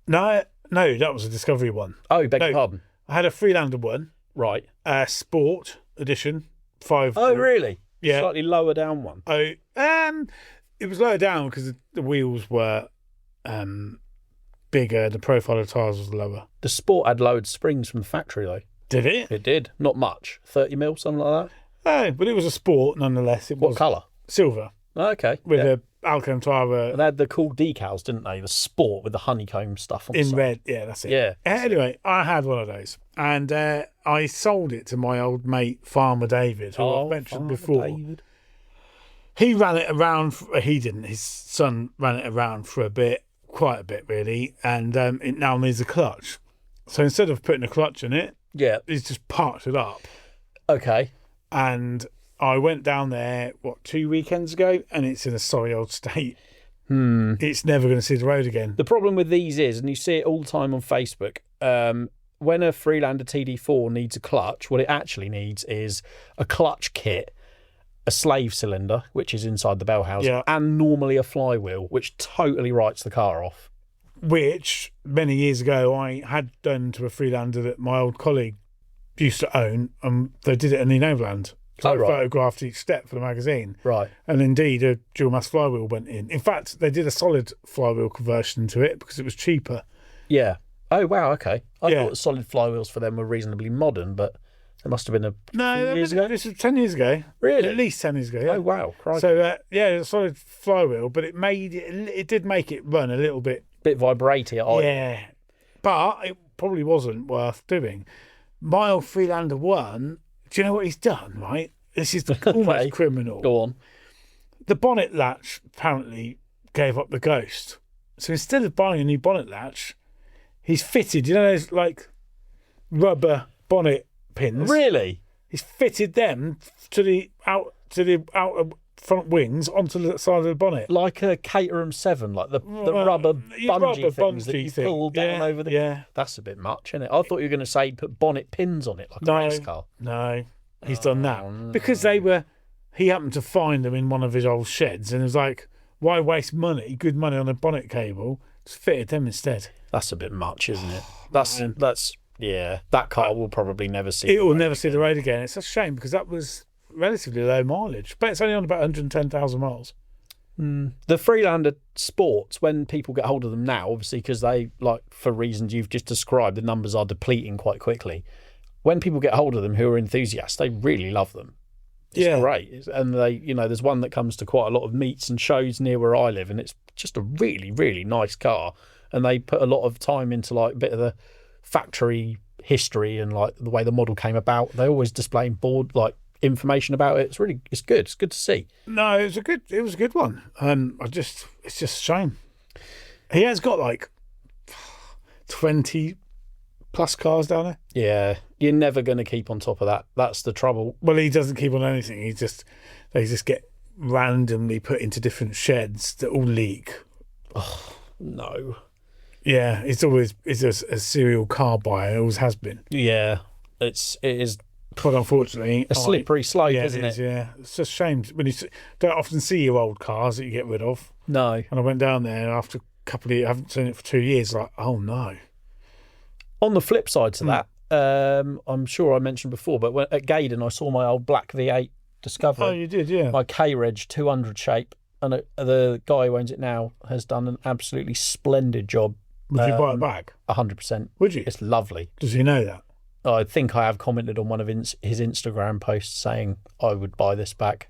No, that was a Discovery one. Oh, beg your pardon. I had a Freelander 1. Right. Sport edition, 5. Oh, really? Yeah. Slightly lower down one. Oh, it was lower down because the wheels were bigger, the profile of tyres was lower. The Sport had lowered springs from the factory, though. Did it? It did. Not much. 30 mil, something like that. Oh, but it was a Sport nonetheless. What colour? Silver. Okay. With a Alchem tyre. They had the cool decals, didn't they? The Sport with the honeycomb stuff on the side. Red. Yeah, that's it. Yeah. Anyway, I had one of those. And I sold it to my old mate, Farmer David, who I've mentioned before. David. He ran it around. He didn't. His son ran it around for a bit. Quite a bit, really. And it now needs a clutch. So instead of putting a clutch in it, he's just parked it up. Okay. And I went down there, 2 weekends ago, and it's in a sorry old state. It's never going to see the road again. The problem with these is, and you see it all the time on Facebook, when a Freelander TD4 needs a clutch, what it actually needs is a clutch kit, a slave cylinder, which is inside the bell housing, and normally a flywheel, which totally writes the car off. Which, many years ago, I had done to a Freelander that my old colleague used to own, and they did it in the Overland. So I photographed each step for the magazine. Right. And indeed, a dual mass flywheel went in. In fact, they did a solid flywheel conversion to it because it was cheaper. Yeah. Oh, wow, okay. I thought solid flywheels for them were reasonably modern, but it must have been few years ago. This was 10 years ago. Really? At least 10 years ago, yeah. Oh, wow. Crikey. So, a solid flywheel, but it did make it run a little bit. Bit vibraty. Yeah. But it probably wasn't worth doing. My old Freelander 1, do you know what he's done, right? This is almost criminal. Go on. The bonnet latch apparently gave up the ghost. So instead of buying a new bonnet latch, he's fitted, those like rubber bonnet pins. Really? He's fitted them to the outer front wings onto the side of the bonnet. Like a Caterham 7, like the rubber bungee things that you pull down over the... Yeah. That's a bit much, isn't it? I thought you were going to say put bonnet pins on it like a race car. No, he's done that. Because he happened to find them in one of his old sheds and it was like, why waste good money on a bonnet cable? Just fitted them instead. That's a bit much, isn't it? That car will probably never see it will never see the road again. It's a shame because that was relatively low mileage, but it's only on about 110,000 miles. The Freelander Sports, when people get hold of them now, obviously because they, like for reasons you've just described, the numbers are depleting quite quickly. When people get hold of them who are enthusiasts, they really love them. It's great. And there's one that comes to quite a lot of meets and shows near where I live, and it's just a really, really nice car. And they put a lot of time into like a bit of the factory history and like the way the model came about. They always display information about it. It's good. It's good to see. No, it was a good one. It's just a shame. He has got like 20 plus cars down there. Yeah, you're never going to keep on top of that. That's the trouble. Well, he doesn't keep on anything. They just get randomly put into different sheds that all leak. Oh, no. Yeah, it's a serial car buyer. It always has been. Yeah, it is. But unfortunately, a slippery slope, isn't it? Yeah, it's just a shame when you don't often see your old cars that you get rid of. No. And I went down there after a couple of years. I haven't seen it for 2 years. Like, oh no. On the flip side to that, I'm sure I mentioned before, but at Gaydon, I saw my old black V8 Discovery. Oh, you did, yeah. My K-Reg 200 shape, and the guy who owns it now has done an absolutely splendid job. Would you buy it back? 100%. Would you? It's lovely. Does he know that? I think I have commented on one of his Instagram posts saying I would buy this back.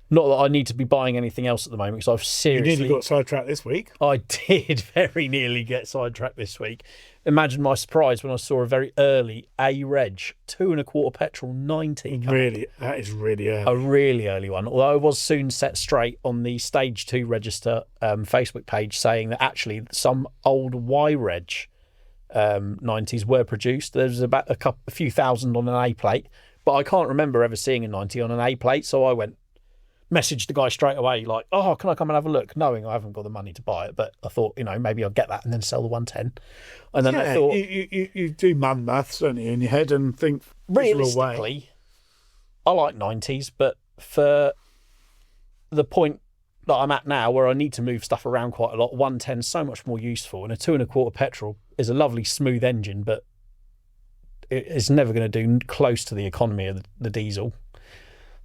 Not that I need to be buying anything else at the moment, because I've seriously... You nearly got sidetracked this week. I did very nearly get sidetracked this week. Imagine my surprise when I saw a very early A-Reg, 2.25 petrol, 90. Really? That is really early. A really early one. Although I was soon set straight on the Stage 2 register Facebook page saying that actually some old Y-Reg 90s were produced. There's about a few thousand on an A plate, but I can't remember ever seeing a 90 on an A plate, so I messaged the guy straight away, like, oh, can I come and have a look? Knowing I haven't got the money to buy it, but I thought, maybe I'll get that and then sell the 110. And then I thought... You do maths, don't you, in your head and think... Realistically, I like 90s, but for the point that I'm at now, where I need to move stuff around quite a lot, 110 is so much more useful, and a 2.25 petrol is a lovely smooth engine, but it's never going to do close to the economy of the diesel.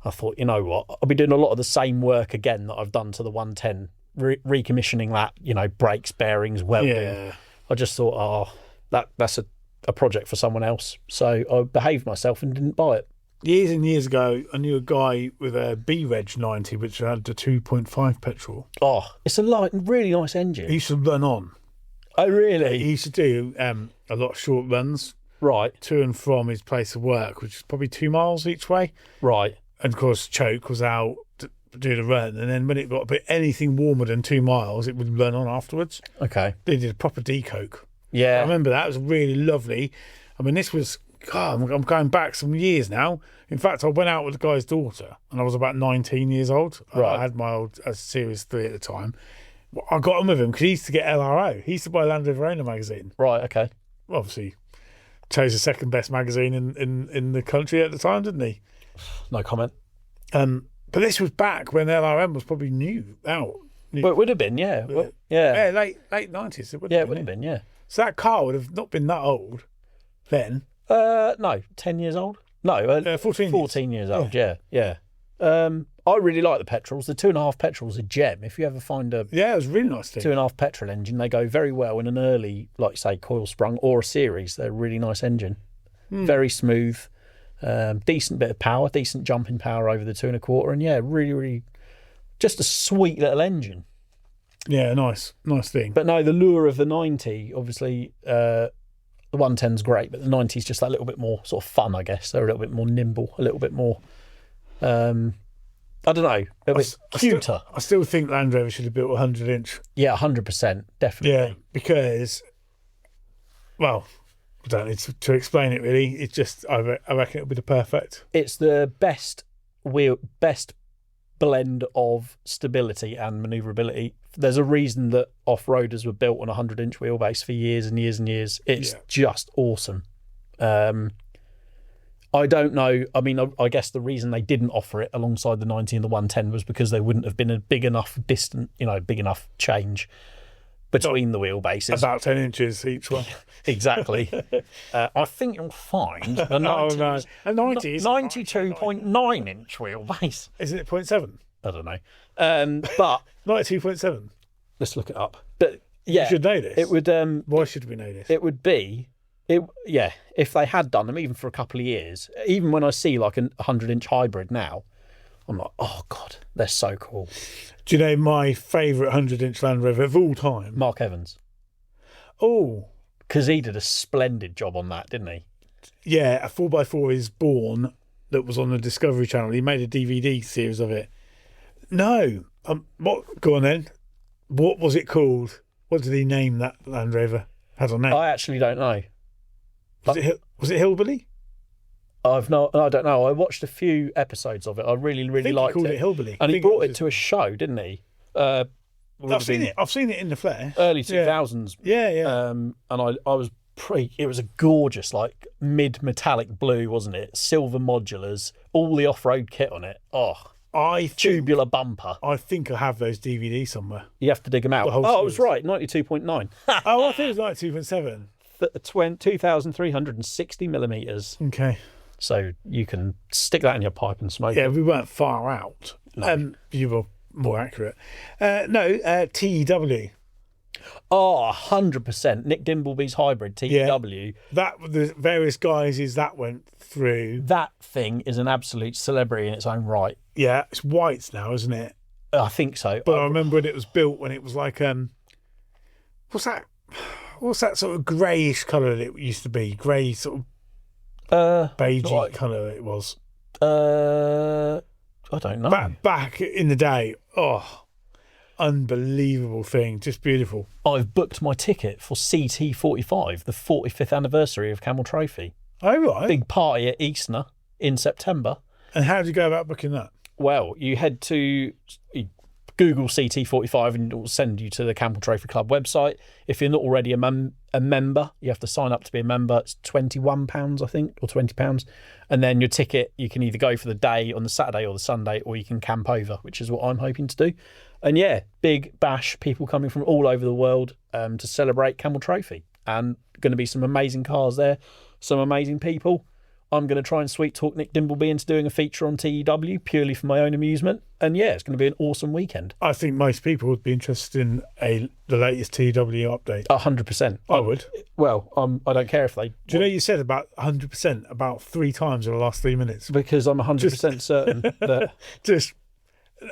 I thought, you know what, I'll be doing a lot of the same work again that I've done to the 110, recommissioning that, brakes, bearings, welding. Yeah. I just thought, that's a project for someone else. So I behaved myself and didn't buy it. Years and years ago, I knew a guy with a B-Reg 90, which had the 2.5 petrol. Oh, it's a really nice engine. He used to run on. Oh, really? He used to do a lot of short runs. Right. To and from his place of work, which is probably 2 miles each way. Right. And of course, choke was out to do the run, and then when it got a bit anything warmer than 2 miles, it would run on afterwards. Okay. They did a proper decoke. Yeah. I remember that. It was really lovely. I mean, this was, God, I'm going back some years now. In fact, I went out with the guy's daughter, and I was about 19 years old. Right. I had my old Series 3 at the time. I got on with him because he used to get LRO. He used to buy Land Rover magazine. Right, okay. Obviously, chose the second best magazine in the country at the time, didn't he? No comment. But this was back when LRM was probably out. Well, it would have been, yeah. Well, yeah, late 90s. It would have been, yeah. So that car would have not been that old then. No, 10 years old. No, 14 years old. Yeah. I really like the petrols. The 2.5 petrol's a gem. If you ever find it was really nice. 2.5 petrol engine, they go very well in an early, like say, coil sprung or a series. They're a really nice engine. Very smooth. Decent bit of power, decent jumping power over the 2.25, and really, really, just a sweet little engine. Yeah, nice thing. But no, the lure of the 90, obviously, the 110's great, but the 90's just that little bit more sort of fun, I guess. They're a little bit more nimble, a little bit more, I don't know, a bit cuter. I still think Land Rover should have built a 100-inch. Yeah, 100%, definitely. Yeah, because, well, I don't need to explain it really. It's just, I reckon it'll be the perfect. It's the best blend of stability and manoeuvrability. There's a reason that off-roaders were built on a 100-inch wheelbase for years and years and years. It's just awesome. I don't know. I mean, I guess the reason they didn't offer it alongside the 90 and the 110 was because they wouldn't have been a big enough big enough change between the wheelbases. About 10 inches each one. Exactly. I think you'll find a 90 a 90 is 92.9 inch wheelbase. Isn't it 0.7? I don't know. But 92.7. Let's look it up. But yeah, you should know this. It would. Why should we know this? It would be. If they had done them, even for a couple of years, even when I see like a 100-inch hybrid now, I'm like, oh God, they're so cool. Do you know my favourite 100-inch Land Rover of all time? Mark Evans. Oh. Because he did a splendid job on that, didn't he? Yeah, a 4x4 is born that was on the Discovery Channel. He made a DVD series of it. No. Go on then. What was it called? What did he name that Land Rover? Had on that? I actually don't know. Was it Hillbilly? I don't know. I watched a few episodes of it. I really liked it. He called it Hillbilly. And he brought it to a show, didn't he? I've seen it. I've seen it in the flesh. Early 2000s. Yeah. And I was it was a gorgeous, like mid-metallic blue, wasn't it? Silver modulars, all the off-road kit on it. Oh, tubular bumper. I think I have those DVDs somewhere. You have to dig them out. Oh, I was right. 92.9. Oh, I think it was 92.7. 2,360 millimeters. Okay. So you can stick that in your pipe and smoke it. Yeah, we weren't far out. No. You were more accurate. TDW. Oh, 100%. Nick Dimbleby's hybrid TDW. Yeah, that the various guises that went through. That thing is an absolute celebrity in its own right. Yeah, it's white now, isn't it? I think so. But I remember when it was built, when it was like what's that? What's that sort of greyish colour that it used to be? Grey sort of beigey colour it was. I don't know. Back in the day, unbelievable thing, just beautiful. I've booked my ticket for CT45, the 45th anniversary of Camel Trophy. Oh, right. Big party at Eastner in September. And how do you go about booking that? Well, you head to Google CT45 and it will send you to the Camel Trophy Club website. If you're not already a member, you have to sign up to be a member. It's £21, I think, or £20. And then your ticket, you can either go for the day on the Saturday or the Sunday, or you can camp over, which is what I'm hoping to do. And yeah, big bash, people coming from all over the world to celebrate Camel Trophy. And going to be some amazing cars there, some amazing people. I'm going to try and sweet talk Nick Dimbleby into doing a feature on TEW purely for my own amusement. And yeah, it's going to be an awesome weekend. I think most people would be interested in the latest TEW update. 100%. I would. Well, I don't care if they... Do you know you said about 100% about 3 times in the last 3 minutes? Because I'm 100% certain that... Just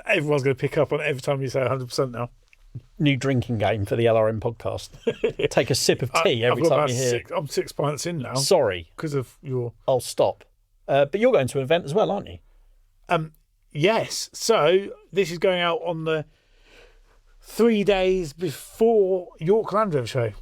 everyone's going to pick up on it every time you say 100% now. New drinking game for the LRM podcast. Take a sip of tea every time you hear. I'm 6 pints in now. Sorry. Because of your... I'll stop. But you're going to an event as well, aren't you? Yes. So this is going out on the 3 days before York Land Rover show.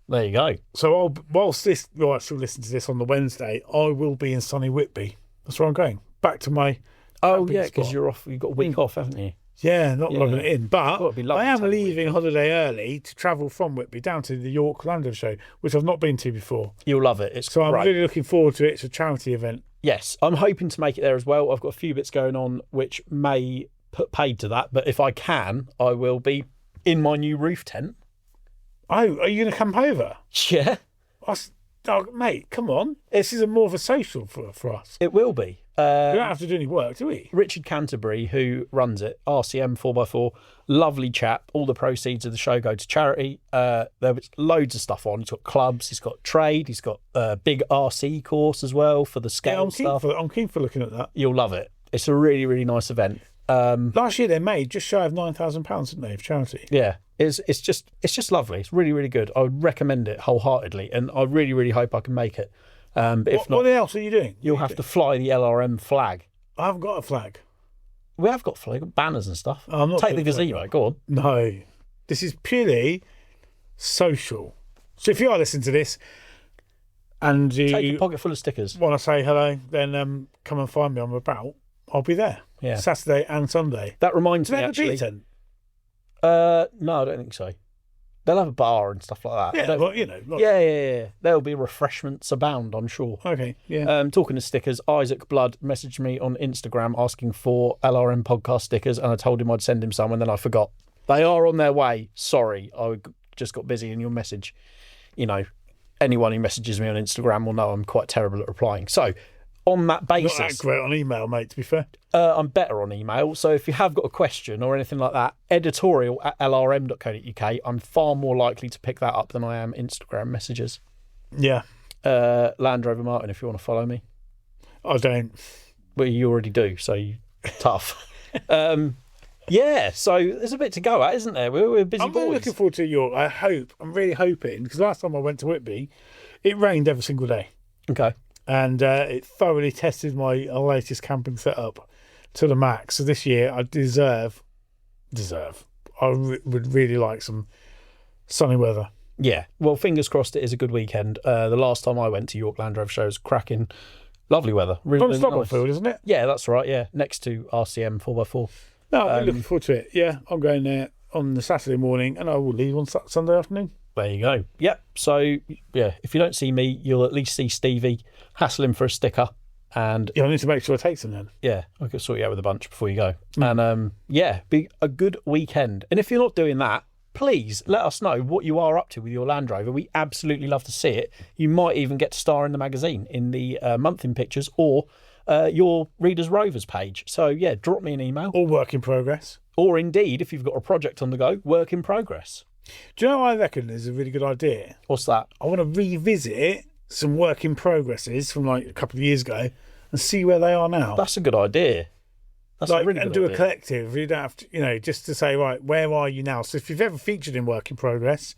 There you go. So whilst you'll actually listen to this on the Wednesday, I will be in sunny Whitby. That's where I'm going. Back to my... Oh, yeah, because you're off. You've got a week off, haven't you? Yeah, not logging it in. But I am leaving Whitby. Holiday early to travel from Whitby down to the York Land Rover show, which I've not been to before. You'll love it. It's so great. I'm really looking forward to it. It's a charity event. Yes, I'm hoping to make it there as well. I've got a few bits going on which may put paid to that, but if I can, I will be in my new roof tent. Oh, are you going to come over? Yeah. Mate, come on. This is more of a social for us. It will be. We don't have to do any work, do we? Richard Canterbury, who runs it, RCM 4x4, lovely chap. All the proceeds of the show go to charity. There was loads of stuff on. He's got clubs, he's got trade, he's got a big RC course as well for the scale stuff. I'm keen for looking at that. You'll love it. It's a really, really nice event. Last year they made just shy of £9,000, didn't they, for charity? Yeah. It's just lovely. It's really, really good. I would recommend it wholeheartedly, and I really, really hope I can make it. But if not, what else are you doing? You'll have to fly the LRM flag. I haven't got a flag. We have got flag, banners and stuff. I'm not Take the gazebo. Go on. No, this is purely social. So if you are listening to this and you take a pocket full of stickers, want to say hello, then come and find me. I'll be there. Yeah, Saturday and Sunday. That reminds me, actually. No, I don't think so. They'll have a bar and stuff like that. Yeah, well, you know. Yeah. There'll be refreshments abound, I'm sure. Okay, yeah. Talking of stickers, Isaac Blood messaged me on Instagram asking for LRM podcast stickers, and I told him I'd send him some, and then I forgot. They are on their way. Sorry, I just got busy in your message. You know, anyone who messages me on Instagram will know I'm quite terrible at replying. So, on that basis... Not that great on email, mate, to be fair. I'm better on email. So if you have got a question or anything like that, editorial@lrm.co.uk, I'm far more likely to pick that up than I am Instagram messages. Yeah. Land Rover Martin, if you want to follow me. I don't. Well, you already do, so tough. Yeah, so there's a bit to go at, isn't there? We're busy I'm boys. really looking forward to York. I'm really hoping, because last time I went to Whitby, it rained every single day. Okay. And it thoroughly tested my latest camping setup to the max. So this year I deserve. I would really like some sunny weather. Yeah, well, fingers crossed it is a good weekend. The last time I went to York Land Rover show was cracking. Lovely weather. Really From Stockfield, isn't it? Yeah, that's right, yeah. Next to RCM 4x4. No, I'm looking forward to it. Yeah, I'm going there on the Saturday morning and I will leave on Sunday afternoon. There you go. Yep. So, yeah, if you don't see me, you'll at least see Stevie hassling for a sticker. And yeah, I need to make sure I take some then. Yeah, I could sort you out with a bunch before you go. And yeah, be a good weekend. And if you're not doing that, please let us know what you are up to with your Land Rover. We absolutely love to see it. You might even get to star in the magazine in the month-in pictures or your Readers Rovers page. So yeah, drop me an email. Or work in progress. Or indeed, if you've got a project on the go, work in progress. Do you know what I reckon is a really good idea? What's that? I want to revisit some work in progresses from like a couple of years ago and see where they are now. That's a good idea. That's a really good and do idea. a collective. You don't have to, just to say, right, where are you now? So if you've ever featured in Work in Progress,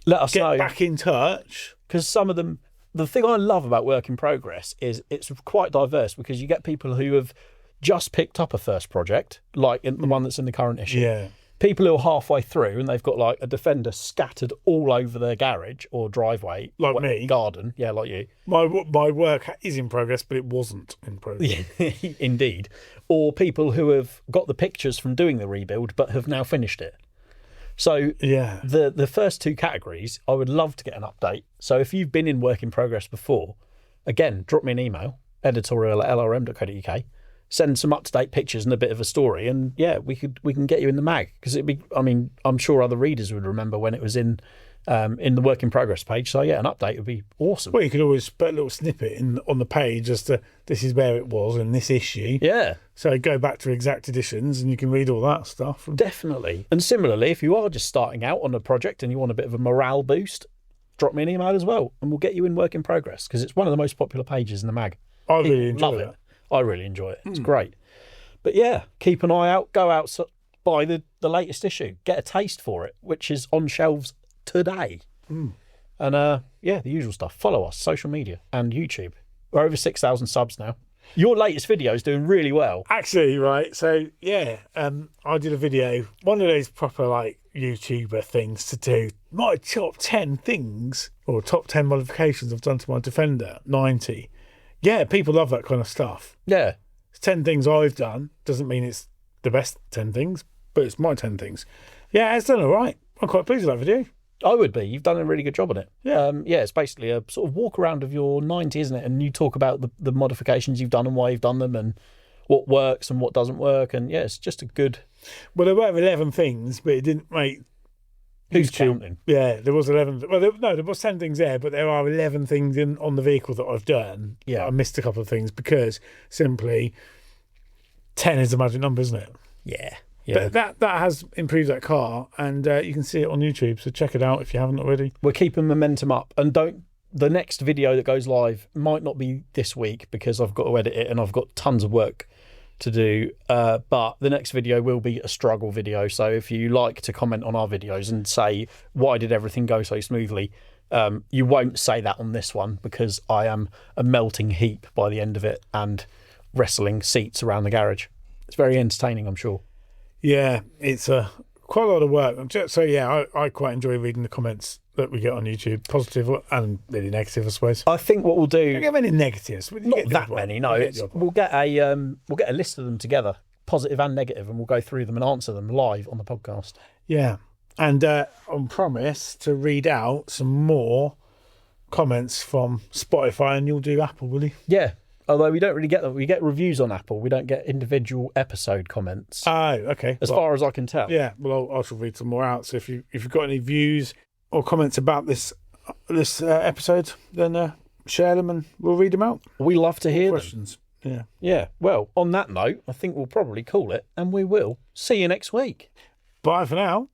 let us know. Get back in touch. Because some of them, the thing I love about Work in Progress is it's quite diverse, because you get people who have just picked up a first project, like the one that's in the current issue. Yeah. People who are halfway through and they've got like a Defender scattered all over their garage or driveway. Like me. Garden. Yeah, like you. My work is in progress, but it wasn't in progress. Indeed. Or people who have got the pictures from doing the rebuild but have now finished it. So yeah, the first two categories, I would love to get an update. So if you've been in Work in Progress before, again, drop me an email, editorial@lrm.co.uk. Send some up-to-date pictures and a bit of a story, and yeah, we can get you in the mag, because I'm sure other readers would remember when it was in the Work in Progress page. So yeah, an update would be awesome. Well, you could always put a little snippet on the page as to this is where it was in this issue. Yeah. So go back to exact editions and you can read all that stuff. Definitely. And similarly, if you are just starting out on a project and you want a bit of a morale boost, drop me an email as well, and we'll get you in Work in Progress, because it's one of the most popular pages in the mag. I really enjoy it. I really enjoy it. It's great. But yeah, keep an eye out. Go out, buy the latest issue. Get a taste for it, which is on shelves today. And yeah, the usual stuff. Follow us, social media and YouTube. We're over 6,000 subs now. Your latest video is doing really well. Actually, right. So yeah, I did a video, one of those proper like YouTuber things to do. My top 10 things or top 10 modifications I've done to my Defender 90. Yeah, people love that kind of stuff. Yeah. It's 10 things I've done. Doesn't mean it's the best 10 things, but it's my 10 things. Yeah, it's done all right. I'm quite pleased with that video. I would be. You've done a really good job on it. Yeah. Yeah, it's basically a sort of walk around of your 90, isn't it? And you talk about the modifications you've done and why you've done them and what works and what doesn't work. And yeah, it's just a good... Well, there were 11 things, but it didn't make... Who's counting? Yeah, there was 11. Well, there was 10 things there, but there are 11 things on the vehicle that I've done. Yeah. I missed a couple of things because simply 10 is the magic number, isn't it? Yeah. Yeah. But that has improved that car, and you can see it on YouTube, so check it out if you haven't already. We're keeping momentum up, and the next video that goes live might not be this week because I've got to edit it and I've got tons of work to do, but the next video will be a struggle video. So if you like to comment on our videos and say, why did everything go so smoothly, you won't say that on this one, because I am a melting heap by the end of it and wrestling seats around the garage. It's very entertaining, I'm sure. Yeah, it's quite a lot of work. So yeah, I quite enjoy reading the comments that we get on YouTube, positive and really negative, I suppose. I think what we'll do... Don't get many negatives. Not that many, no. We'll get a list of them together, positive and negative, and we'll go through them and answer them live on the podcast. Yeah, and on promise to read out some more comments from Spotify, and you'll do Apple, will you? Yeah, although we don't really get them. We get reviews on Apple. We don't get individual episode comments. Oh, okay. As far as I can tell. Yeah, well, I shall read some more out. So if you've got any views or comments about this episode, then share them and we'll read them out. We love to hear questions. Them. Yeah. Well, on that note, I think we'll probably call it, and we will see you next week. Bye for now.